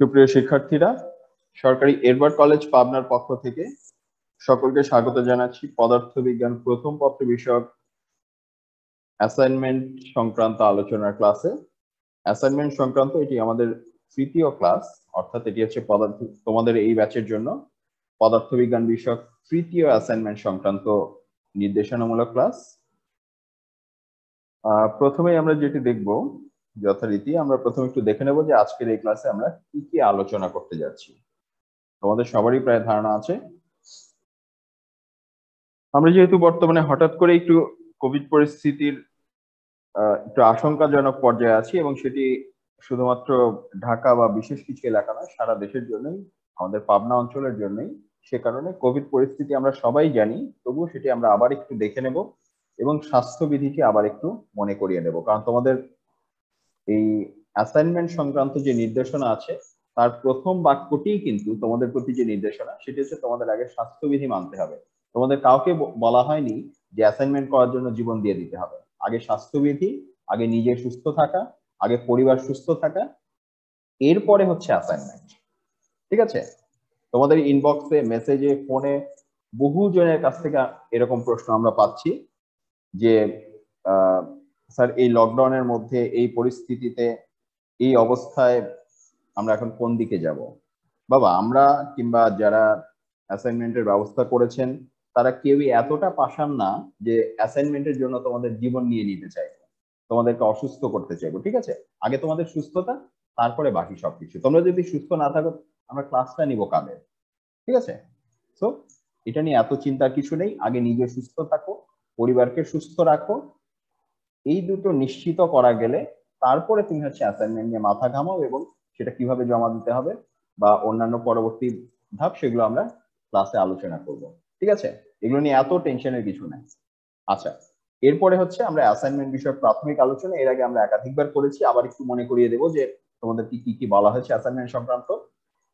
সুপ্রিয় শিক্ষার্থীরা, সরকারি এডওয়ার্ড কলেজ পাবনার পক্ষ থেকে সকলকে স্বাগত জানাচ্ছি পদার্থবিজ্ঞান প্রথম পত্র বিষয়ক অ্যাসাইনমেন্ট সংক্রান্ত আলোচনার ক্লাসে। অ্যাসাইনমেন্ট সংক্রান্ত এটি আমাদের তৃতীয় ক্লাস, অর্থাৎ এটি হচ্ছে তোমাদের এই ব্যাচের জন্য পদার্থবিজ্ঞান বিষয়ক তৃতীয় অ্যাসাইনমেন্ট সংক্রান্ত নির্দেশনামূলক ক্লাস। প্রথমেই আমরা যেটি দেখব, যথারীতি আমরা প্রথমে একটু দেখে নেব যে আজকের এই ক্লাসে আমরা কি কি আলোচনা করতে যাচ্ছি। তোমাদের সবারই প্রায় ধারণা আছে। আমরা যেহেতু বর্তমানে হঠাৎ করে একটু কোভিড পরিস্থিতির একটু আশঙ্কাজনক পর্যায়ে আছি, এবং সেটি শুধুমাত্র ঢাকা বা বিশেষ কিছু এলাকা নয়, সারা দেশের জন্যই, আমাদের পাবনা অঞ্চলের জন্যই। সে কারণে কোভিড পরিস্থিতি আমরা সবাই জানি, তবুও সেটি আমরা আবার একটু দেখে নেব এবং স্বাস্থ্যবিধিকে আবার একটু মনে করিয়ে নেব। কারণ তোমাদের এই অ্যাসাইনমেন্ট সংক্রান্ত যে নির্দেশনা আছে তার প্রথম বাক্যটি কিন্তু তোমাদের প্রতি যে নির্দেশনা, সেটি হচ্ছে তোমাদের আগে স্বাস্থ্যবিধি মানতে হবে। তোমাদের কাউকে বলা হয়নি যে অ্যাসাইনমেন্ট করার জন্য জীবন দিয়ে দিতে হবে। আগে স্বাস্থ্যবিধি, আগে নিজে সুস্থ থাকা, আগে পরিবার সুস্থ থাকা, এরপরে হচ্ছে অ্যাসাইনমেন্ট। ঠিক আছে? তোমাদের ইনবক্সে, মেসেজে, ফোনে বহু জনের কাছ থেকে এরকম প্রশ্ন আমরা পাচ্ছি যে স্যার, এই লকডাউনের মধ্যে, এই পরিস্থিতিতে, এই অবস্থায় আমরা এখন কোন দিকে যাব? বাবা, আমরা কিংবা যারা অ্যাসাইনমেন্টের ব্যবস্থা করেছেন তারা কেউই এতটা পাষাণ না যে অ্যাসাইনমেন্টের জন্য তোমাদের জীবন নিয়ে নিতে চাইবো, তোমাদেরকে অসুস্থ করতে চাইবো। ঠিক আছে? আগে তোমাদের সুস্থতা, তারপরে বাকি সবকিছু। তোমরা যদি সুস্থ না থাকো, আমরা ক্লাসটা নিব কাদের? ঠিক আছে? তো এটা নিয়ে এত চিন্তার কিছু নেই। আগে নিজে সুস্থ থাকো, পরিবারকে সুস্থ রাখো, এই দুটো নিশ্চিত করা গেলে তারপরে তুমি হচ্ছে অ্যাসাইনমেন্ট নিয়ে মাথা ঘামাও, এবং সেটা কিভাবে জমা দিতে হবে বা অন্যান্য পরবর্তী ধাপ, সেগুলো আমরা ক্লাসে আলোচনা করব। ঠিক আছে? এগুলো নিয়ে এত টেনশনের কিছু নাই। আচ্ছা, এরপরে হচ্ছে আমরা অ্যাসাইনমেন্ট বিষয়ক প্রাথমিক আলোচনা। এর আগে আমরা একাধিকবার করেছি, আবার একটু মনে করিয়ে দেবো যে তোমাদের কি কি বলা হয়েছে অ্যাসাইনমেন্ট সংক্রান্ত।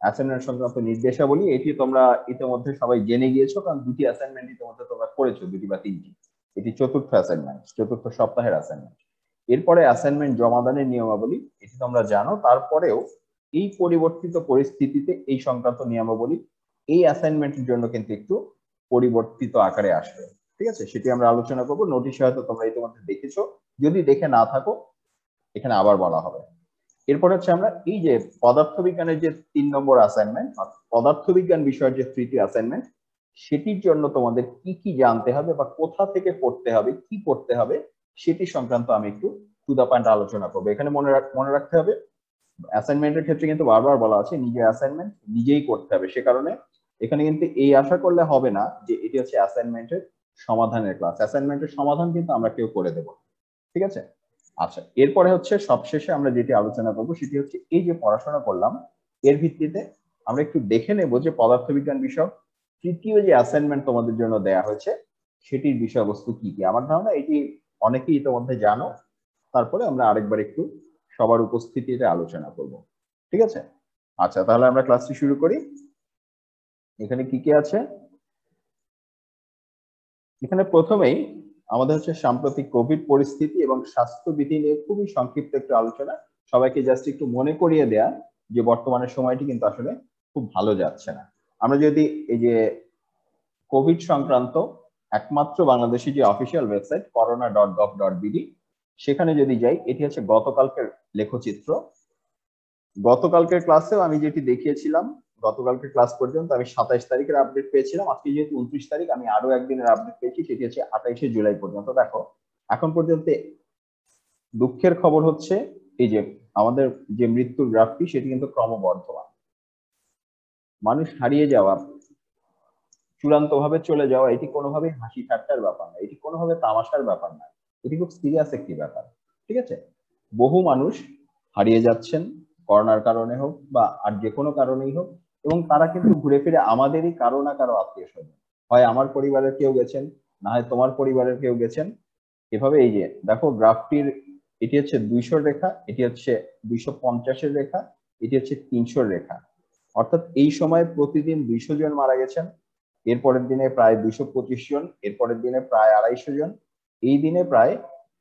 অ্যাসাইনমেন্ট সংক্রান্ত নির্দেশাবলী এটি তোমরা ইতিমধ্যে সবাই জেনে গিয়েছো, কারণ দুটি অ্যাসাইনমেন্ট ইতিমধ্যে তোমরা করেছো, দুটি বা তিনটি। এটি চতুর্থ অ্যাসাইনমেন্ট, চতুর্থ সপ্তাহের অ্যাসাইনমেন্ট। এরপরে অ্যাসাইনমেন্ট জমাদানের নিয়মাবলী, এটি তোমরা জানো। তারপরেও এই পরিবর্তিত পরিস্থিতিতে এই সংক্রান্ত নিয়মাবলী এই অ্যাসাইনমেন্টের জন্য কিন্তু একটু পরিবর্তিত আকারে আসবে। ঠিক আছে? সেটি আমরা আলোচনা করবো। নোটিশ হয়তো তোমরা ইতিমধ্যে দেখেছো, যদি দেখে না থাকো এখানে আবার বলা হবে। এরপর হচ্ছে আমরা এই যে পদার্থবিজ্ঞানের যে 3 নম্বর অ্যাসাইনমেন্ট, পদার্থবিজ্ঞান বিষয়ের যে তৃতীয় অ্যাসাইনমেন্ট, সেটির জন্য তোমাদের কি কি জানতে হবে বা কোথা থেকে পড়তে হবে, কি পড়তে হবে, সেটি সংক্রান্ত আমি একটু টু দা পয়েন্ট আলোচনা করবো। এখানে মনে রাখতে হবে, অ্যাসাইনমেন্টের ক্ষেত্রে কিন্তু বারবার বলা আছে নিজের অ্যাসাইনমেন্ট নিজেই করতে হবে। সে কারণে এখানে কিন্তু এই আশা করলে হবে না যে এটি হচ্ছে অ্যাসাইনমেন্টের সমাধানের ক্লাস। অ্যাসাইনমেন্টের সমাধান কিন্তু আমরা কেউ করে দেব। ঠিক আছে? আচ্ছা, এরপরে হচ্ছে সবশেষে আমরা যেটি আলোচনা করবো সেটি হচ্ছে এই যে পড়াশোনা করলাম, এর ভিত্তিতে আমরা একটু দেখে নেব যে পদার্থবিজ্ঞান বিষয়ক তৃতীয় যে অ্যাসাইনমেন্ট তোমাদের জন্য দেয়া হয়েছে সেটির বিষয়বস্তু কি কি। আমার ধারণা এটি অনেকেই ইতিমধ্যে জানো, তারপরে আমরা আরেকবার একটু সবার উপস্থিতিতে আলোচনা করব। ঠিক আছে? আচ্ছা, তাহলে আমরা ক্লাসটি শুরু করি। এখানে কি কি আছে? এখানে প্রথমেই আমাদের হচ্ছে সাম্প্রতিক কোভিড পরিস্থিতি এবং স্বাস্থ্যবিধি নিয়ে খুবই সংক্ষিপ্ত একটু আলোচনা। সবাইকে জাস্ট একটু মনে করিয়ে দেয়া যে বর্তমানের সময়টি কিন্তু আসলে খুব ভালো যাচ্ছে না। আমরা যদি এই যে কোভিড সংক্রান্ত একমাত্র বাংলাদেশি যে অফিসিয়াল ওয়েবসাইট corona.gov.bd, সেখানে যদি যাই, এটি হচ্ছে গতকালকের লেখচিত্র। গতকালকের ক্লাসেও আমি যেটি দেখিয়েছিলাম, গতকালকের ক্লাস পর্যন্ত আমি 27 তারিখের আপডেট পেয়েছিলাম। আজকে যেহেতু 29 তারিখ, আমি আরো একদিনের আপডেট পেয়েছি, সেটি হচ্ছে 28শে জুলাই পর্যন্ত। দেখো, এখন পর্যন্ত দুঃখের খবর হচ্ছে এই যে আমাদের যে মৃত্যুর গ্রাফটি, সেটি কিন্তু ক্রমবর্ধমান। মানুষ হারিয়ে যাওয়া, চূড়ান্তভাবে চলে যাওয়া, এটি কোনোভাবেই হাসি ঠাট্টার ব্যাপার না, এটি কোনোভাবে তামাশার ব্যাপার না, এটি খুব সিরিয়াস একটি ব্যাপার। ঠিক আছে? বহু মানুষ হারিয়ে যাচ্ছেন, করোনার কারণে হোক বা আর যে কোনো কারণেই হোক, এবং তারা কিন্তু ঘুরে ফিরে আমাদেরই কারো না কারো আত্মীয় স্বজন। হয় আমার পরিবারের কেউ গেছেন, না হয় তোমার পরিবারের কেউ গেছেন। এভাবে এই যে দেখো গ্রাফটির, এটি হচ্ছে 200 রেখা, এটি হচ্ছে 250-এর রেখা, এটি হচ্ছে 300-র রেখা। অর্থাৎ এই সময় প্রতিদিন 200 জন মারা গেছেন, এরপরের দিনে প্রায় 225 জন, এরপরের দিনে প্রায় 250 জন, এই দিনে প্রায়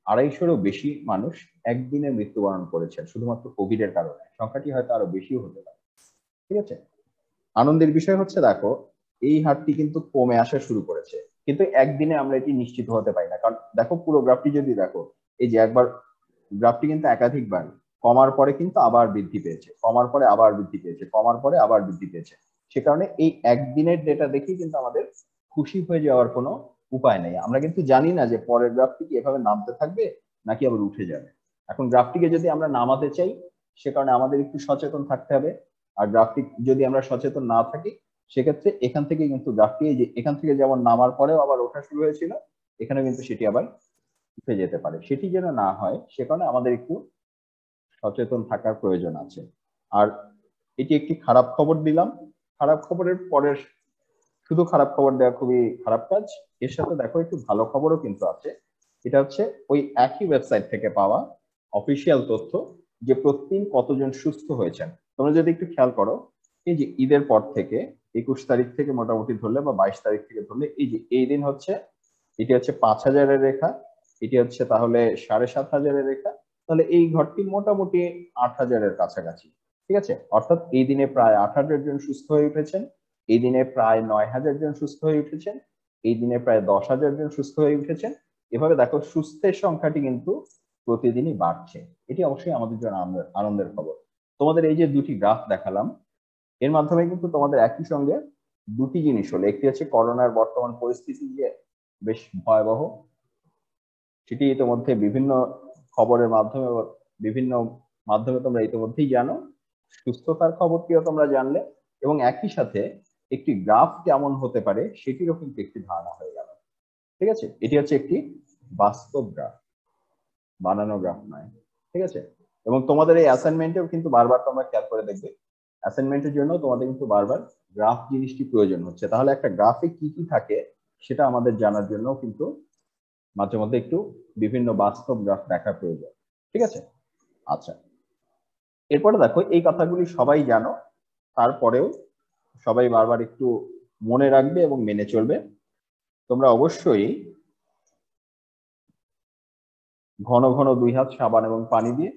250-রও বেশি মানুষ একদিনে মৃত্যুবরণ করেছেন শুধুমাত্র কোভিড এর কারণে। সংখ্যাটি হয়তো আরো বেশিও হতে পারে। ঠিক আছে। আনন্দের বিষয় হচ্ছে দেখো এই হারটি কিন্তু কমে আসা শুরু করেছে, কিন্তু একদিনে আমরা এটি নিশ্চিত হতে পারি না। কারণ দেখো পুরো গ্রাফটি যদি দেখো, এই যে একবার গ্রাফটি কিন্তু একাধিকবার কমার পরে কিন্তু আবার বৃদ্ধি পেয়েছে, কমার পরে আবার বৃদ্ধি পেয়েছে, কমার পরে আবার বৃদ্ধি পেয়েছে। সে কারণে এই একদিনের ডেটা দেখেই কিন্তু আমাদের খুশি হয়ে যাওয়ার কোনো উপায় নেই। আমরা কিন্তু জানি না যে পরের গ্রাফটি কি এভাবে নামতে থাকবে নাকি আবার উঠে যাবে। এখন গ্রাফটিকে যদি আমরা নামাতে চাই, সে কারণে আমাদের একটু সচেতন থাকতে হবে। আর গ্রাফটি যদি আমরা সচেতন না থাকি, সেক্ষেত্রে এখান থেকে কিন্তু গ্রাফটি এই যে এখান থেকে যেমন নামার পরেও আবার ওঠা শুরু হয়েছিল, এখানে কিন্তু সেটি আবার উঠে যেতে পারে। সেটি যেন না হয় সে কারণে আমাদের একটু সচেতন থাকার প্রয়োজন আছে। আর এটি একটি খারাপ খবর দিলাম, খারাপ খবরের পরের শুধু খারাপ খবর দেওয়া খুবই খারাপ কাজ। এর সাথে দেখো একটু ভালো খবরও কিন্তু আছে। এটা হচ্ছে ওই একই ওয়েবসাইট থেকে পাওয়া অফিসিয়াল তথ্য যে প্রতিদিন কতজন সুস্থ হয়েছেন। তোমরা যদি একটু খেয়াল করো, এই যে ঈদের পর থেকে 21 তারিখ থেকে মোটামুটি ধরলে বা 22 তারিখ থেকে ধরলে, এই যে এই দিন হচ্ছে, এটি হচ্ছে 5,000-এর রেখা, এটি হচ্ছে তাহলে 7,500-এর রেখা, তাহলে এই ঘরটি মোটামুটি 8,000-এর কাছাকাছি। ঠিক আছে, অর্থাৎ এই দিনে প্রায় 8,000 জন সুস্থ হয়ে উঠেছেন, এই দিনে প্রায় 9,000 জন সুস্থ হয়ে উঠেছেন, এই দিনে প্রায় 10,000 জন সুস্থ হয়ে উঠেছেন। এভাবে দেখো সুস্থের সংখ্যাটি কিন্তু প্রতিদিনই বাড়ছে। এটি অবশ্যই আমাদের জন্য আনন্দের খবর। তোমাদের এই যে দুটি গ্রাফ দেখালাম, এর মাধ্যমে কিন্তু তোমাদের একই সঙ্গে দুটি জিনিস হলো, একটি হচ্ছে করোনার বর্তমান পরিস্থিতি যে বেশ ভয়াবহ, সেটি ইতিমধ্যে বিভিন্ন খবরের মাধ্যমে বিভিন্ন মাধ্যমে তোমরা ইতিমধ্যেই জানো। সুস্থতার খবরটিও তোমরা জানলে, এবং একই সাথে একটি গ্রাফ কেমন হতে পারে সেটিরও কিন্তু একটি ধারণা হয়ে গেল। ঠিক আছে, এটি হচ্ছে একটি বাস্তব গ্রাফ, বানানো গ্রাফ নয়। ঠিক আছে, এবং তোমাদের এই অ্যাসাইনমেন্টেও কিন্তু বারবার তোমরা খেয়াল করে দেখবে, অ্যাসাইনমেন্টের জন্য তোমাদের কিন্তু বারবার গ্রাফ জিনিসটি প্রয়োজন হচ্ছে। তাহলে একটা গ্রাফে কি কি থাকে সেটা আমাদের জানার জন্য কিন্তু মাঝে মধ্যে একটু বিভিন্ন বাস্তব গ্রাফ দেখা প্রয়োজন। ঠিক আছে, আচ্ছা। এরপরে দেখো এই কথাগুলি সবাই জানো, তারপরেও সবাই বারবার একটু মনে রাখবে এবং মেনে চলবে। তোমরা অবশ্যই ঘন ঘন 2 হাত সাবান এবং পানি দিয়ে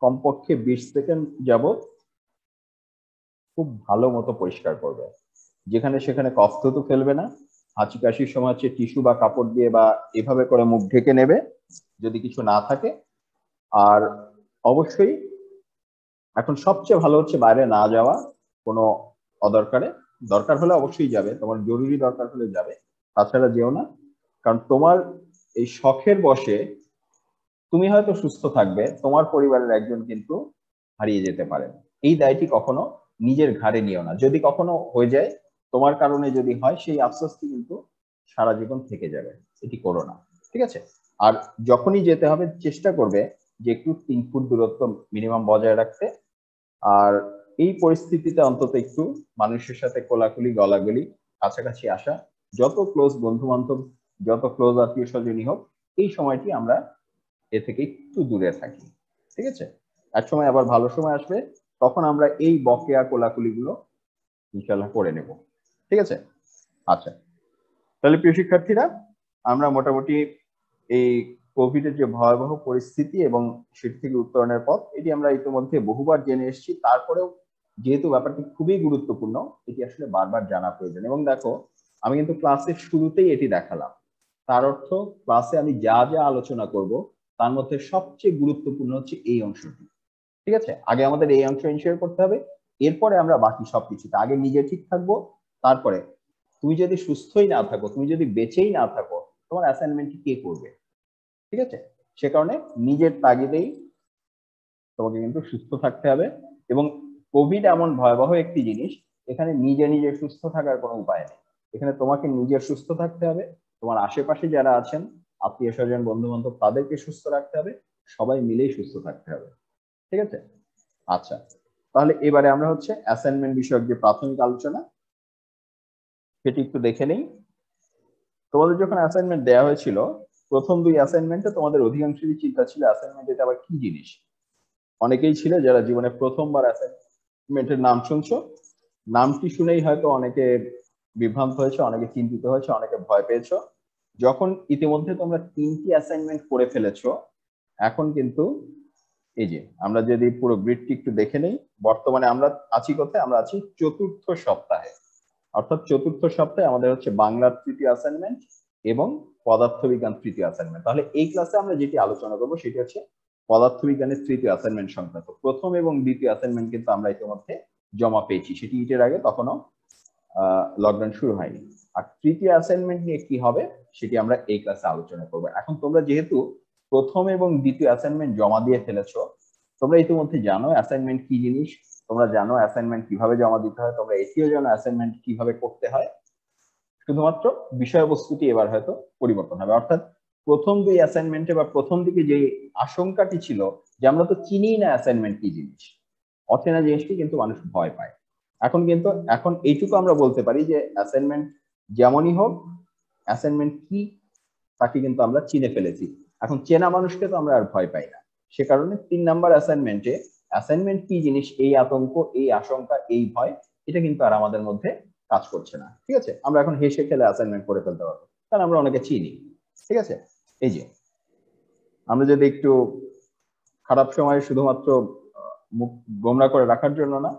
কমপক্ষে 20 সেকেন্ড যাবত খুব ভালো মতো পরিষ্কার করবে। যেখানে সেখানে কফ থুতু ফেলবে না। হাঁচি কাশির সময় হচ্ছে টিস্যু বা কাপড় দিয়ে বা এভাবে করে মুখ ঢেকে নেবে যদি কিছু না থাকে। আর অবশ্যই এখন সবচেয়ে ভালো হচ্ছে বাইরে না যাওয়া কোনো অদরকারে। দরকার হলে অবশ্যই যাবে, তোমার জরুরি দরকার হলে যাবে, তাছাড়া যেও না। কারণ তোমার এই শখের বশে তুমি হয়তো সুস্থ থাকবে, তোমার পরিবারের একজন কিন্তু হারিয়ে যেতে পারে। এই দায়টি কখনো নিজের ঘাড়ে নিও না। যদি কখনো হয়ে যায়, তোমার কারণে যদি হয়, সেই আফসোসটি কিন্তু সারা জীবন থেকে যাবে। এটি করো না। ঠিক আছে, আর যখনই যেতে হবে চেষ্টা করবে যে একটু 3 ফুট দূরত্ব মিনিমাম বজায় রাখতে। আর এই পরিস্থিতিতে অন্তত একটু মানুষের সাথে কোলাকুলি গলাগলি, কাছাকাছি আসা, যত ক্লোজ বন্ধু বান্ধব, যত ক্লোজ আত্মীয় স্বজনই হোক, এই সময়টি আমরা এ থেকে একটু দূরে থাকি। ঠিক আছে, এক সময় আবার ভালো সময় আসবে, তখন আমরা এই বকেয়া কোলাকুলি গুলো ইনশাল্লাহ করে নেব। ঠিক আছে, আচ্ছা। তাহলে প্রিয় শিক্ষার্থীরা, আমরা মোটামুটি এই কোভিড এর যে ভয়াবহ পরিস্থিতি এবং সেটি থেকে উত্তরণের পথ, এটি আমরা ইতিমধ্যে বহুবার জেনে এসেছি। তারপরেও যেহেতু ব্যাপারটি খুবই গুরুত্বপূর্ণ, এটি আসলে বারবার জানা প্রয়োজন। এবং দেখো, আমি কিন্তু ক্লাসের শুরুতেই এটি দেখালাম, তার অর্থ ক্লাসে আমি যা যা আলোচনা করব তার মধ্যে সবচেয়ে গুরুত্বপূর্ণ হচ্ছে এই অংশটি। ঠিক আছে, আগে আমাদের এই অংশ এনশিওর করতে হবে, এরপরে আমরা বাকি সবকিছুতে আগে নিজে ঠিক থাকবো। তারপরে তুমি যদি সুস্থই না থাকো, তুমি যদি বেঁচেই না থাকো, তোমার অ্যাসাইনমেন্টটি কে করবে? ঠিক আছে, সে কারণে নিজের তাগিদেই তোমাকে কিন্তু সুস্থ থাকতে হবে। এবং কোভিড এমন ভয়াবহ একটি জিনিস, এখানে নিজে নিজে সুস্থ থাকার কোনো উপায় নেই। এখানে তোমাকে নিজে সুস্থ থাকতে হবে, তোমার আশেপাশে যারা আছেন আত্মীয় স্বজন বন্ধু বান্ধব তাদেরকে সুস্থ রাখতে হবে, সবাই মিলেই সুস্থ থাকতে হবে। ঠিক আছে, আচ্ছা। তাহলে এবারে আমরা হচ্ছে অ্যাসাইনমেন্ট বিষয়ক যে প্রাথমিক আলোচনা সেটি একটু দেখে নেই। তোমাদের যখন অ্যাসাইনমেন্ট দেওয়া হয়েছিল, প্রথম 2 অ্যাসাইনমেন্টে তোমাদের অধিকাংশেরই চিন্তা ছিল অ্যাসাইনমেন্ট এটা আবার কি জিনিস। অনেকেই ছিল যারা জীবনে প্রথমবার অ্যাসাইনমেন্টের নাম শুনছো, নামটি শুনেই হয়তো অনেকে বিভ্রান্ত হয়েছে, অনেকে চিন্তিত হয়েছে, অনেকে ভয় পেয়েছো। যখন ইতিমধ্যে তোমরা 3টি অ্যাসাইনমেন্ট করে ফেলেছো, এখন কিন্তু এই যে আমরা যদি পুরো গ্রিডটি একটু দেখে নেই, বর্তমানে আমরা আছি কোথায়? আমরা আছি চতুর্থ সপ্তাহে। অর্থাৎ চতুর্থ সপ্তাহে আমাদের হচ্ছে বাংলার তৃতীয় অ্যাসাইনমেন্ট এবং পদার্থবিজ্ঞান তৃতীয় অ্যাসাইনমেন্ট। তাহলে এই ক্লাসে আমরা যেটি আলোচনা করবো সেটি হচ্ছে পদার্থবিজ্ঞানের তৃতীয় অ্যাসাইনমেন্ট সংক্রান্ত। প্রথম এবং দ্বিতীয় অ্যাসাইনমেন্ট কিন্তু আমরা ইতিমধ্যে জমা পেয়েছি, সেটি ইটের আগে তখনও লকডাউন শুরু হয়নি। আর তৃতীয় অ্যাসাইনমেন্ট নিয়ে কি হবে সেটি আমরা এই ক্লাসে আলোচনা করবো। এখন তোমরা যেহেতু প্রথম এবং দ্বিতীয় অ্যাসাইনমেন্ট জমা দিয়ে ফেলেছো, তোমরা ইতিমধ্যে জানো অ্যাসাইনমেন্ট কি জিনিস, তোমরা জানো অ্যাসাইনমেন্ট কিভাবে জমা দিতে হয়, তোমরা এটিও জানো অ্যাসাইনমেন্ট কিভাবে করতে হয়। শুধুমাত্র বিষয়বস্তুটি এবার হয়তো পরিবর্তন হবে। অর্থাৎ প্রথম দুই অ্যাসাইনমেন্টে বা প্রথম দিকে যে আশঙ্কাটি ছিল যে আমরা তো চিনি না অ্যাসাইনমেন্ট কি জিনিস, অচেনা জিনিসটি কিন্তু মানুষ ভয় পায়, এখন এইটুকু আমরা বলতে পারি যে অ্যাসাইনমেন্ট যেমনই হোক, অ্যাসাইনমেন্ট কি তাকে কিন্তু আমরা চিনে ফেলেছি। এখন চেনা মানুষকে তো আমরা আর ভয় পাই না। সে কারণে 3 নাম্বার অ্যাসাইনমেন্টে অ্যাসাইনমেন্ট কি জিনিস এই আতঙ্ক, এই আশঙ্কা, এই ভয় এটা কিন্তু আর আমাদের মধ্যে কাজ করছে না। ঠিক আছে, আমরা এখন হেসে খেলে অ্যাসাইনমেন্ট করে ফেলতে পারবো, কারণ আমরা অনেকে চিনি। ঠিক আছে, এই যে আমরা যদি একটু খারাপ সময়ে শুধুমাত্র মুখ গোমরা করে রাখার জন্য না,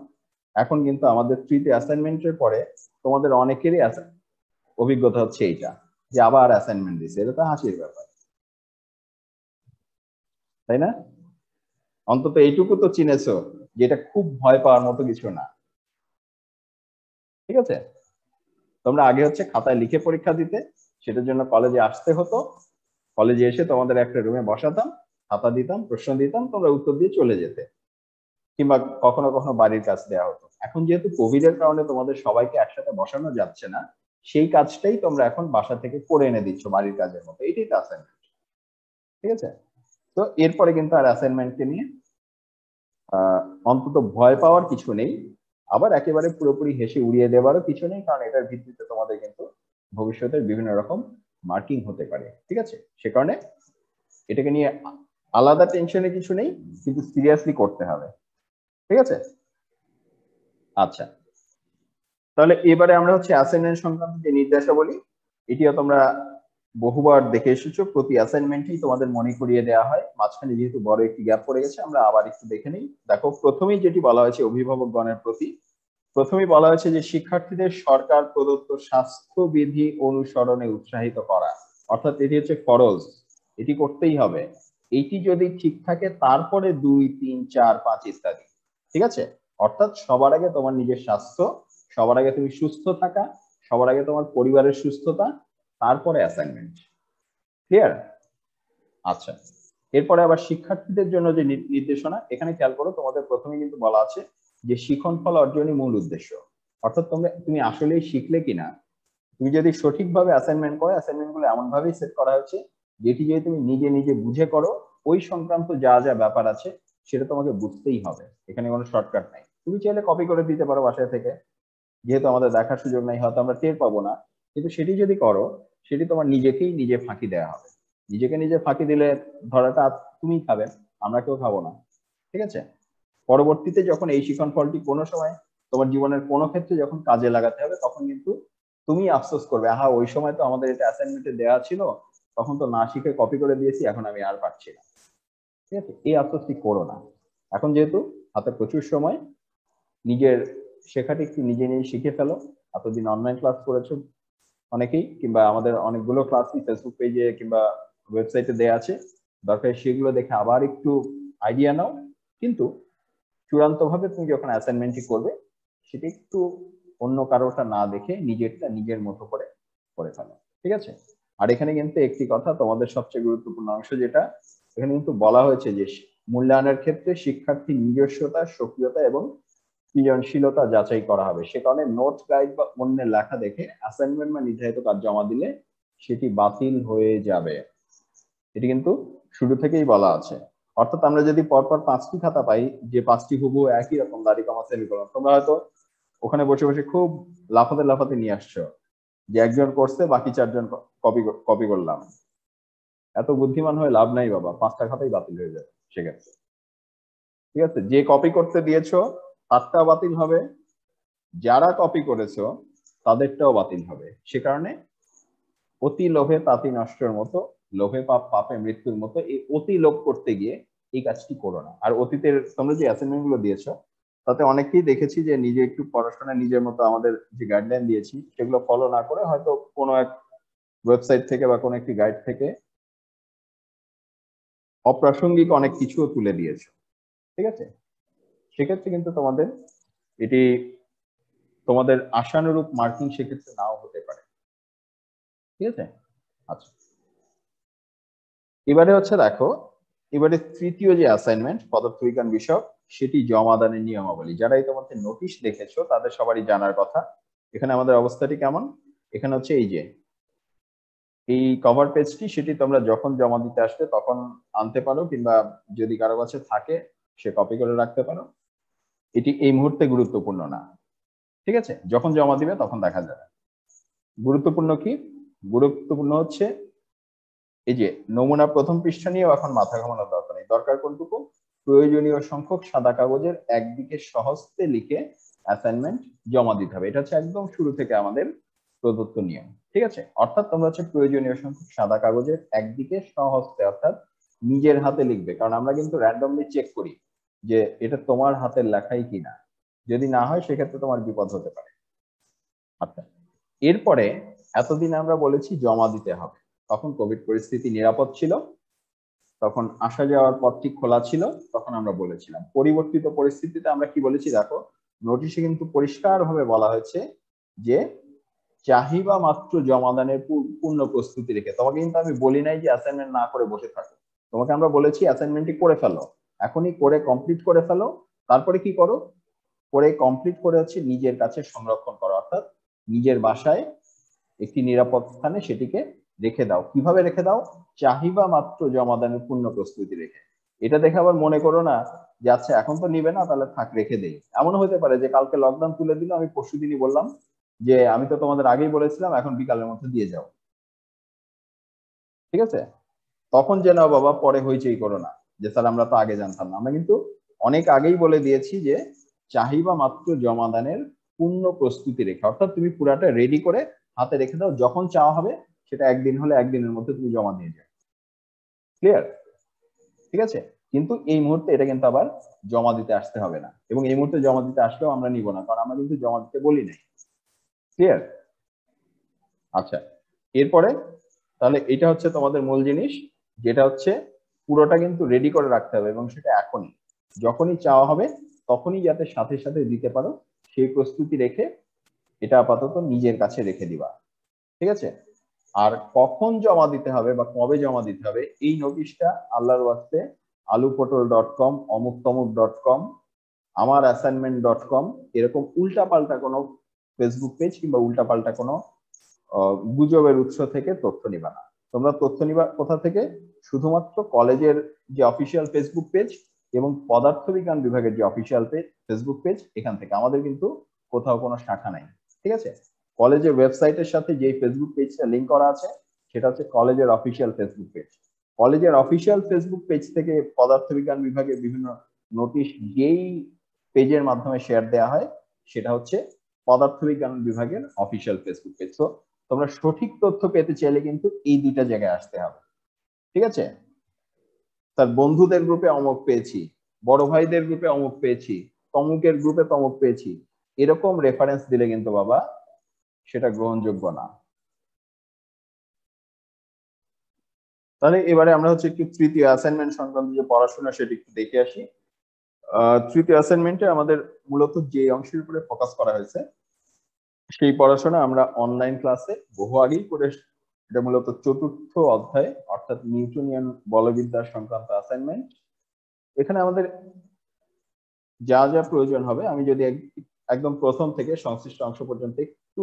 এখন কিন্তু আমাদের তৃতীয় অ্যাসাইনমেন্টের পরে তোমাদের অনেকেরই অভিজ্ঞতা হচ্ছে এইটা যে আবার অ্যাসাইনমেন্ট দিছে, এটা তো হাসির ব্যাপার, তাই না? অন্তত এইটুকু তো চিনেছো যে এটা খুব ভয় পাওয়ার মতো কিছু না। ঠিক আছে, তোমরা আগে হচ্ছে খাতায় লিখে পরীক্ষা দিতে, সেটার জন্য কলেজে আসতে হতো, কলেজে এসে তোমাদের একটা রুমে বসাতাম, খাতা দিতাম, প্রশ্ন দিতাম, তোমরা উত্তর দিয়ে চলে যেতে, কিংবা কখনো কখনো বাড়ির কাজ দেওয়া হতো। এখন যেহেতু কোভিড এর কারণে তোমাদের সবাইকে একসাথে বসানো যাচ্ছে না, সেই কাজটাই তোমরা এখন বাসা থেকে করে এনে দিচ্ছ বাড়ির কাজের মতো, এইটাই তো অ্যাসাইনমেন্ট। ঠিক আছে, তো এরপরে কিন্তু আর অ্যাসাইনমেন্টকে নিয়ে অন্তত ভয় পাওয়ার কিছু নেই, আবার একেবারে পুরোপুরি হেসে উড়িয়ে দেওয়ারও কিছু নেই, কারণ এটার ভিত্তিতে তোমাদের কিন্তু ভবিষ্যতের বিভিন্ন রকম মার্কিং হতে পারে। ঠিক আছে, সে কারণে এটাকে নিয়ে আলাদা টেনশনে কিছু নেই, কিন্তু সিরিয়াসলি করতে হবে। ঠিক আছে, আচ্ছা, তাহলে এবারে আমরা হচ্ছে অ্যাসাইনমেন্ট সংক্রান্ত যে নির্দেশাবলী, এটিও তোমরা বহুবার দেখে এসেছো, প্রতি অ্যাসাইনমেন্টেই তোমাদের মনে করিয়ে দেওয়া হয়। মাঝখানে যেহেতু বড় একটি গ্যাপ পড়ে গেছে, আমরা আবার একটু দেখে নিই। দেখো, প্রথমেই যেটি বলা হয়েছে অভিভাবকগণের প্রতি, প্রথমেই বলা হয়েছে যে শিক্ষার্থীদের সরকার প্রদত্ত স্বাস্থ্যবিধি অনুসরণে উৎসাহিত করা, অর্থাৎ এটি হচ্ছে ফরজ, এটি করতেই হবে। এটি যদি ঠিক থাকে তারপরে 2, 3, 4, 5 ইত্যাদি। ঠিক আছে, অর্থাৎ সবার আগে তোমার নিজের স্বাস্থ্য, সবার আগে তুমি সুস্থ থাকা, সবার আগে তোমার পরিবারের সুস্থতা, তারপরে অ্যাসাইনমেন্ট। ক্লিয়ার? আচ্ছা, এরপরে আবার শিক্ষার্থীদের জন্য যে নির্দেশনা, এখানে খেয়াল করো, তোমাদের প্রথমে কিন্তু বলা আছে যে শিখন ফল অর্জনই মূল উদ্দেশ্য। অর্থাৎ তুমি আসলেই শিখলে কিনা, তুমি যদি সঠিকভাবে অ্যাসাইনমেন্ট করো, অ্যাসাইনমেন্ট গুলো এমন ভাবেই সেট করা হয়েছে যেটি যদি তুমি নিজে নিজে বুঝে করো, ওই সংক্রান্ত যা যা ব্যাপার আছে সেটা তোমাকে বুঝতেই হবে, এখানে কোনো শর্টকাট নাই। তুমি চাইলে কপি করে দিতে পারো বাসায় থেকে, যেহেতু আমাদের দেখার সুযোগ নাই হয়তো আমরা টের পাবো না, কিন্তু সেটি যদি করো সেটি তোমার নিজেকেই নিজে ফাঁকি দেওয়া হবে। নিজেকে নিজে ফাঁকি দিলে ধরাটা তুমি খাবে, আমরা কেউ খাবো না। ঠিক আছে, পরবর্তীতে যখন এই শিখন ফলটি কোনো সময় তোমার জীবনের কোনো ক্ষেত্রে যখন কাজে লাগাতে হবে, তখন কিন্তু তুমি আফসোস করবে, আহা ওই সময় তো আমাদের এটা অ্যাসাইনমেন্টে দেওয়া ছিল, তখন তো না শিখে কপি করে দিয়েছি, এখন আমি আর পারছি না। ঠিক আছে, এই আফসোসটি করো না। এখন যেহেতু হাতে প্রচুর সময়, নিজের শেখাটি একটু নিজে নিজে শিখে ফেলো। এতদিন অনলাইন ক্লাস করেছো অনেকেই, কিংবা আমাদের অনেকগুলো ক্লাসই ফেসবুক পেজে কিংবা ওয়েবসাইটে দেওয়া আছে, দরকার সেগুলো দেখে আবার একটু আইডিয়া নাও। কিন্তু চূড়ান্ত ভাবে তুমি যখন অ্যাসাইনমেন্টটি করবে, সেটা একটু অন্য কারোটা না দেখে নিজেরটা নিজের মতো করে করে ফেলো। ঠিক আছে, আর এখানে কিন্তু একটি কথা, তোমাদের সবচেয়ে গুরুত্বপূর্ণ অংশ যেটা এখানে কিন্তু বলা হয়েছে যে মূল্যায়নের ক্ষেত্রে শিক্ষার্থীর নিজস্বতা, সক্রিয়তা এবং সৃজনশীলতা যাচাই করা হবে। সে কারণে নোট, গাইড বা অন্যের লেখা দেখে অ্যাসাইনমেন্ট বা নির্ধারিত কাজ জমা দিলে সেটি বাতিল হয়ে যাবে। এটি কিন্তু শুরু থেকেই বলা আছে। অর্থাৎ আমরা যদি পরপর 5টি খাতা পাই, যে 5টি হুবহু একই রকম দাড়ি কমা সেমিকোলন, তোমরা হয়তো ওখানে বসে বসে খুব লাফাতে লাফাতে নিয়ে আসছো যে একজন করছে বাকি 4জন কপি কপি করলাম। এত বুদ্ধিমান হয়ে লাভ নাই বাবা, 5টা খাতাই বাতিল হয়ে যাবে সেক্ষেত্রে। ঠিক আছে, যে কপি করতে দিয়েছো তারটাও বাতিল হবে, যারা কপি করেছো তাদেরটাও বাতিল হবে। সে কারণে অতি লোভে তাঁতি নষ্টের মতো, লোভে পাপ পাপে মৃত্যুর মতো, এই অতি লোভ করতে গিয়ে এই কাজটি করো না। আর অতীতের তোমরা যে অ্যাসাইনমেন্ট গুলো দিয়েছো তাতে অনেকেই দেখেছি যে নিজে একটু পড়াশোনা নিজের মতো আমাদের যে গাইডলাইন দিয়েছি সেগুলো ফলো না করে হয়তো কোনো এক ওয়েবসাইট থেকে বা কোনো একটি গাইড থেকে অপ্রাসঙ্গিক অনেক কিছুও তুলে দিয়েছো, ঠিক আছে? সেক্ষেত্রে কিন্তু তোমাদের এটি তোমাদের আশানুরূপ মার্কিং সেক্ষেত্রে নাও হতে পারে, ঠিক আছে? আচ্ছা, এবারে হচ্ছে দেখো, এবারে তৃতীয় যে অ্যাসাইনমেন্ট পদার্থবিজ্ঞান বিষয়ক, সেটি জমাদানের নিয়মাবলী। যারা ইতিমধ্যে নোটিশ দেখেছো তাদের সবারই জানার কথা। এখানে আমাদের অবস্থাটি কেমন? এখানে হচ্ছে এই যে এই কভার পেজটি, সেটি তোমরা যখন জমা দিতে আসবে তখন আনতে পারো, কিংবা যদি কারো কাছে থাকে সে কপি করে রাখতে পারো। এটি এই মুহূর্তে গুরুত্বপূর্ণ না, ঠিক আছে? যখন জমা দিবে তখন দেখা যাবে। গুরুত্বপূর্ণ কি? গুরুত্বপূর্ণ হচ্ছে এই যে নমুনা প্রথম পৃষ্ঠা নিয়েও এখন মাথা ঘামানোর দরকার নেই। দরকার কোনটুকু? প্রয়োজনীয় সংখ্যক সাদা কাগজের একদিকে সহস্তে লিখে অ্যাসাইনমেন্ট জমা দিতে হবে। এটা হচ্ছে একদম শুরু থেকে আমাদের প্রদত্ত নিয়ম, ঠিক আছে? অর্থাৎ তোমরা হচ্ছে প্রয়োজনীয় সংখ্যক সাদা কাগজের একদিকে সহস্তে, অর্থাৎ নিজের হাতে লিখবে। কারণ আমরা কিন্তু র্যান্ডমলি চেক করি যে এটা তোমার হাতের লেখাই কিনা। যদি না হয় সেক্ষেত্রে তোমার বিপদ হতে পারে। আচ্ছা, এরপরে এতদিন আমরা বলেছি জমা দিতে হবে, তখন কোভিড পরিস্থিতি নিরাপদ ছিল, তখন আসা যাওয়ার পথটি খোলা ছিল, তখন আমরা বলেছিলাম। পরিবর্তিত পরিস্থিতিতে আমরা কি বলেছি দেখো, নোটিশে কিন্তু পরিষ্কার ভাবে বলা হয়েছে যে চাহিদা মাত্র জমাদানের পূর্ণ প্রস্তুতি রেখে। তোমাকে কিন্তু আমি বলি নাই যে অ্যাসাইনমেন্ট না করে বসে থাকো, তোমাকে আমরা বলেছি অ্যাসাইনমেন্টটি করে ফেলো, এখনই করে কমপ্লিট করে ফেলো। তারপরে কি করো? করে কমপ্লিট করে হচ্ছে নিজের কাছে সংরক্ষণ করো, অর্থাৎ নিজের বাসায় একটি নিরাপদ স্থানে সেটিকে রেখে দাও। কিভাবে রেখে দাও? চাহিদা মাত্র জমাদানের পূর্ণ প্রস্তুতি রেখে। এটা দেখে আবার মনে করো না যে আচ্ছা এখন তো নিবে না, তাহলে থাক রেখে দেই। এমনও হতে পারে যে কালকে লকডাউন তুলে দিল, আমি পরশু দিনই বললাম যে আমি তো তোমাদের আগেই বলেছিলাম এখন বিকালের মধ্যে দিয়ে যাও, ঠিক আছে? তখন যেন বাবা পরে হইচই করো না যে স্যার আমরা তো আগে জানতাম না। আমরা কিন্তু অনেক আগেই বলে দিয়েছি যে চাহিদা মাত্র জমাদানের পূর্ণ প্রস্তুতি রেখে, অর্থাৎ তুমি পুরাটা রেডি করে হাতে রেখে দাও, যখন চাওয়া হবে সেটা একদিন হলে একদিনের মধ্যে তুমি জমা দিয়ে যাও। ক্লিয়ার? ঠিক আছে? কিন্তু এই মুহূর্তে এটা কিন্তু আবার জমা দিতে আসতে হবে না, এবং এই মুহূর্তে জমা দিতে আসলেও আমরা নিব না, কারণ আমরা কিন্তু জমা দিতে বলি নাই। ক্লিয়ার? আচ্ছা, এরপরে তাহলে এটা হচ্ছে তোমাদের মূল জিনিস, যেটা হচ্ছে পুরোটা কিন্তু রেডি করে রাখতে হবে, এবং সেটা এখনই, যখনই চাওয়া হবে তখনই যাতে সাথে সাথে দিতে পারো সেই প্রস্তুতি রেখে এটা আপাতত নিজের কাছে রেখে দিবা, ঠিক আছে? আর কখন জমা দিতে হবে বা কবে জমা দিতে হবে এই নোটিশটা আল্লাহর ওয়াস্তে alupotol.com, omuk-tomuk.com, আমার assignment.com এরকম উল্টাপাল্টা কোনো ফেসবুক পেজ কিংবা উল্টাপাল্টা কোনো গুজবের উৎস থেকে তথ্য নিবা না। তোমরা তথ্য নিবা কোথা থেকে? শুধুমাত্র কলেজের যে অফিসিয়াল ফেসবুক পেজ এবং পদার্থবিজ্ঞান বিভাগের যে অফিসিয়াল ফেসবুক পেজ, এখান থেকে। আমাদের কিন্তু কোথাও কোনো শাখা নাই, ঠিক আছে? কলেজের ওয়েবসাইটের সাথে যে ফেসবুক পেজটা লিংক করা আছে সেটা হচ্ছে কলেজের অফিসিয়াল ফেসবুক পেজ। কলেজের অফিসিয়াল ফেসবুক পেজ থেকে পদার্থবিজ্ঞান বিভাগের বিভিন্ন নোটিশ যেই পেজের মাধ্যমে শেয়ার দেওয়া হয় সেটা হচ্ছে পদার্থবিজ্ঞান বিভাগের অফিসিয়াল ফেসবুক পেজ। তো তোমরা সঠিক তথ্য পেতে চাইলে কিন্তু এই দুইটা জায়গায় আসতে হবে, ঠিক আছে? তার বন্ধুদের গ্রুপে অমুক পেয়েছি, বড় ভাইদের গ্রুপে অমুক পেয়েছি, তমুকের গ্রুপে তমুক পেয়েছি, এরকম রেফারেন্স দিলে কিন্তু বাবা সেটা গ্রহণযোগ্য না। তাহলে এবারে আমরা হচ্ছে একটু তৃতীয় অ্যাসাইনমেন্ট সংক্রান্ত যে পড়াশোনা সেটা একটু দেখে আসি। তৃতীয় অ্যাসাইনমেন্টে আমাদের মূলত যে অংশের উপরে ফোকাস করা হয়েছে সেই পড়াশোনা আমরা অনলাইন ক্লাসে বহু আগেই করে। এটা মূলত চতুর্থ অধ্যায়, অর্থাৎ নিউটনিয়ান বলবিদ্যা সংক্রান্ত অ্যাসাইনমেন্ট। এখানে আমাদের যা যা প্রয়োজন হবে আমি যদি একদম প্রথম থেকে সংশ্লিষ্ট অংশ পর্যন্ত একটু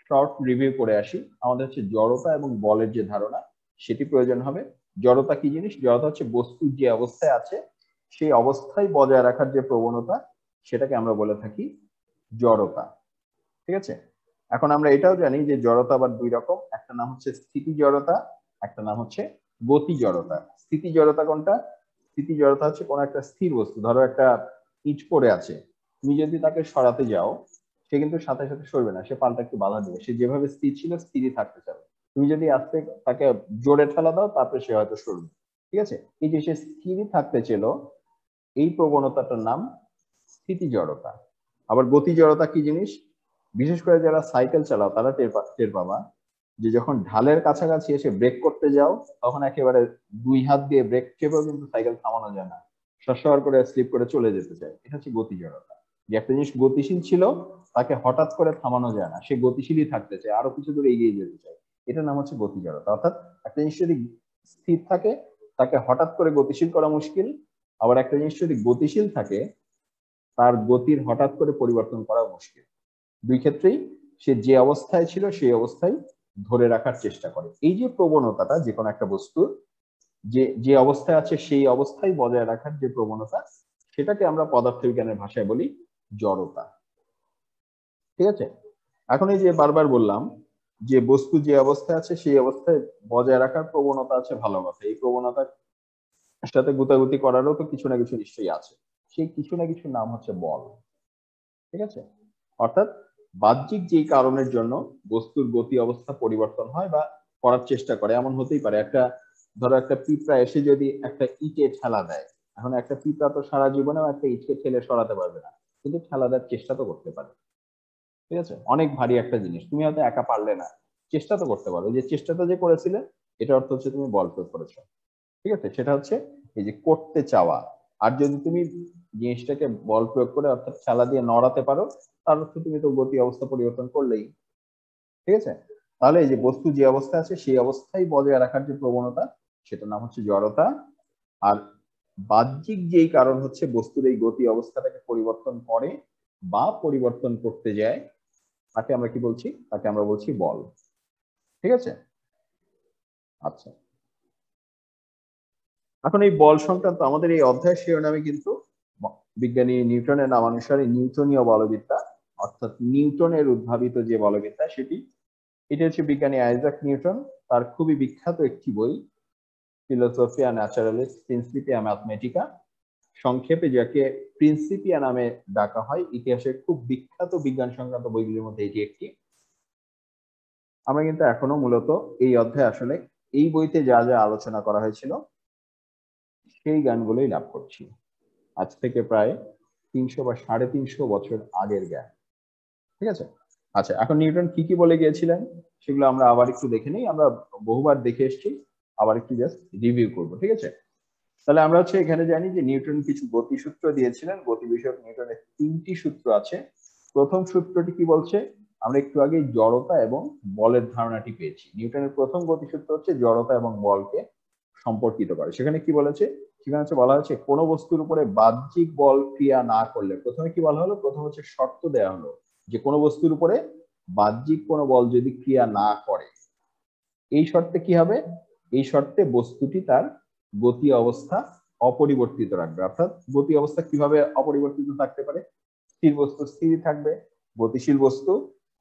শর্ট রিভিউ করে আসি। আমাদের হচ্ছে জড়তা এবং বলের যে ধারণা সেটি প্রয়োজন হবে। জড়তা কি জিনিস? জড়তা হচ্ছে বস্তুর যে অবস্থায় আছে সেই অবস্থায় বজায় রাখার যে প্রবণতা, সেটাকে আমরা বলে থাকি জড়তা, ঠিক আছে? এখন আমরা এটাও জানি যে জড়তা আবার দুই রকম, একটা নাম হচ্ছে স্থিতি জড়তা, একটা নাম হচ্ছে গতি জড়তা। স্থিতি জড়তা কোনটা? স্থিতি জড়তা হচ্ছে কোন একটা স্থির বস্তু, ধরো একটা ইট পড়ে আছে, তুমি যদি তাকে সরাতে যাও সে কিন্তু সাথে সাথে সরবে না, সে পাল্টা একটু বাধা দেবে, সে যেভাবে স্থির ছিল স্থিরই থাকতে চাবে। তুমি যদি আস্তে তাকে জোরে ঠেলা দাও তারপরে সে হয়তো সরবে। ঠিক আছে, এই যে সে স্থির থাকতে ছিল, এই প্রবণতাটার নাম স্থিতি জড়তা। আবার গতি জড়তা কি জিনিস? বিশেষ করে যারা সাইকেল চালাও তারা টের পাবা যে যখন ঢালের কাছাকাছি এসে ব্রেক করতে যাও তখন একেবারে দুই হাত দিয়ে ব্রেক চেপেও কিন্তু সাইকেল থামানো যায় না, সরসর করে স্লিপ করে চলে যেতে চায়। এটা হচ্ছে গতি জড়তা। যে একটা জিনিস গতিশীল ছিল তাকে হঠাৎ করে থামানো যায় না, সে গতিশীলই থাকতে চায়, আরো কিছু দূরে এগিয়ে যেতে চায়। এটার নাম হচ্ছে গতি জড়তা। অর্থাৎ একটা জিনিস যদি স্থির থাকে তাকে হঠাৎ করে গতিশীল করা মুশকিল, আবার একটা জিনিস যদি গতিশীল থাকে তার গতির হঠাৎ করে পরিবর্তন করা মুশকিল। দুই ক্ষেত্রেই সে যে অবস্থায় ছিল সেই অবস্থায় ধরে রাখার চেষ্টা করে। এই যে প্রবণতাটা যে কোনো একটা বস্তুর যে যে অবস্থায় আছে সেই অবস্থায় বজায় রাখার যে প্রবণতা, সেটাকে আমরা পদার্থবিজ্ঞানের ভাষায় বলি জড়তা। ঠিক আছে, এখন এই যে বারবার বললাম যে বস্তু যে অবস্থায় আছে সেই অবস্থায় বজায় রাখার প্রবণতা আছে, ভালো কথা। এই প্রবণতার সাথে গুতাগুতি করারও তো কিছু না কিছু নিশ্চয়ই আছে। সেই কিছু না কিছুর নাম হচ্ছে বল। ঠিক আছে, অর্থাৎ বাহ্যিক যেই কারণের জন্য বস্তুর গতি অবস্থা পরিবর্তন হয় বা করার চেষ্টা করে, এমন হতেই পারে একটা, ধরো একটা পিঁপড়া এসে যদি একটা ইটে ঠেলা দেয়, এখন একটা পিঁপড়া তো সারা জীবনেও একটা ইটকে ঠেলে সরাতে পারবে না, কিন্তু ঠেলা দেওয়ার চেষ্টা তো করতে পারে। ঠিক আছে, অনেক ভারী একটা জিনিস, তুমি হয়তো একা পারলে না, চেষ্টা তো করতে পারো। যে চেষ্টাটা যে করেছিলে এটা অর্থ হচ্ছে তুমি বল প্রয়োগ করেছো। ঠিক আছে, সেটা হচ্ছে এই যে করতে চাওয়া। আর যদি তুমি জিনিসটাকে বল প্রয়োগ করে অর্থাৎ খেলা দিয়ে নড়াতে পারো, তার অর্থ তুমি তো গতি অবস্থা পরিবর্তন করলেই। ঠিক আছে, তাহলে এই যে বস্তু যে অবস্থায় আছে সেই অবস্থায় বজায় রাখার যে প্রবণতা, সেটার নাম হচ্ছে জড়তা। আর বাহ্যিক যেই কারণ হচ্ছে বস্তুর এই গতি অবস্থাটাকে পরিবর্তন করে বা পরিবর্তন করতে যায়, তাকে আমরা কি বলছি? তাকে আমরা বলছি বল। ঠিক আছে, আচ্ছা। এখন এই বল সংক্রান্ত আমাদের এই অধ্যায়ের শিরোনামে কিন্তু বিজ্ঞানী নিউটনের নামানুসারে নিউটনীয় বলবিদ্যা, অর্থাৎ নিউটনের উদ্ভাবিত যে বলবিদ্যা সেটি, এটা হচ্ছে বিজ্ঞানী আইজাক নিউটন তার খুবই বিখ্যাত একটি বই, ফিলোসফিয়া ন্যাচারালিস প্রিন্সিপিয়া ম্যাথমেটিকা, সংক্ষেপে যাকে প্রিন্সিপিয়া নামে ডাকা হয়। ইতিহাসের খুব বিখ্যাত বিজ্ঞান সংক্রান্ত বইগুলির মধ্যে এটি একটি। আমরা কিন্তু এখনো মূলত এই অধ্যায়ে আসলে এই বইতে যা যা আলোচনা করা হয়েছিল সেই জ্ঞানগুলোই লাভ করছি, আজ থেকে প্রায় 300 বা 350 বছর আগের জ্ঞান। ঠিক আছে, আচ্ছা। এখন নিউটন কি কি বলে গিয়েছিলেন সেগুলো আমরা আবার একটু দেখে নিই। আমরা বহুবার দেখে এসেছি, আবার একটু জাস্ট রিভিউ করব। ঠিক আছে, তাহলে আমরা হচ্ছে এখানে জানি যে নিউটন কিছু গতি সূত্র দিয়েছিলেন। গতি বিষয়ক নিউটনের 3টি সূত্র আছে। প্রথম সূত্রটি কি বলছে? আমরা একটু আগে জড়তা এবং বলের ধারণাটি পেয়েছি। নিউটনের প্রথম গতি সূত্র হচ্ছে জড়তা এবং বলকে সম্পর্কিত করে। সেখানে কি বলেছে? সেখানে হচ্ছে বলা হচ্ছে কোন বস্তুর উপরে বাহ্যিক বল ক্রিয়া না করলে, প্রথমে কি বলা হলো? প্রথম হচ্ছে শর্ত দেওয়া হলো যে কোন বস্তুর উপরে বাহ্যিক কোনো বল যদি ক্রিয়া না করে, এই শর্তে কি হবে? এই শর্তে বস্তুটি তার গতি অবস্থা অপরিবর্তিত রাখবে। অর্থাৎ গতি অবস্থা কিভাবে অপরিবর্তিত থাকতে পারে? স্থির বস্তু স্থির থাকবে, গতিশীল বস্তু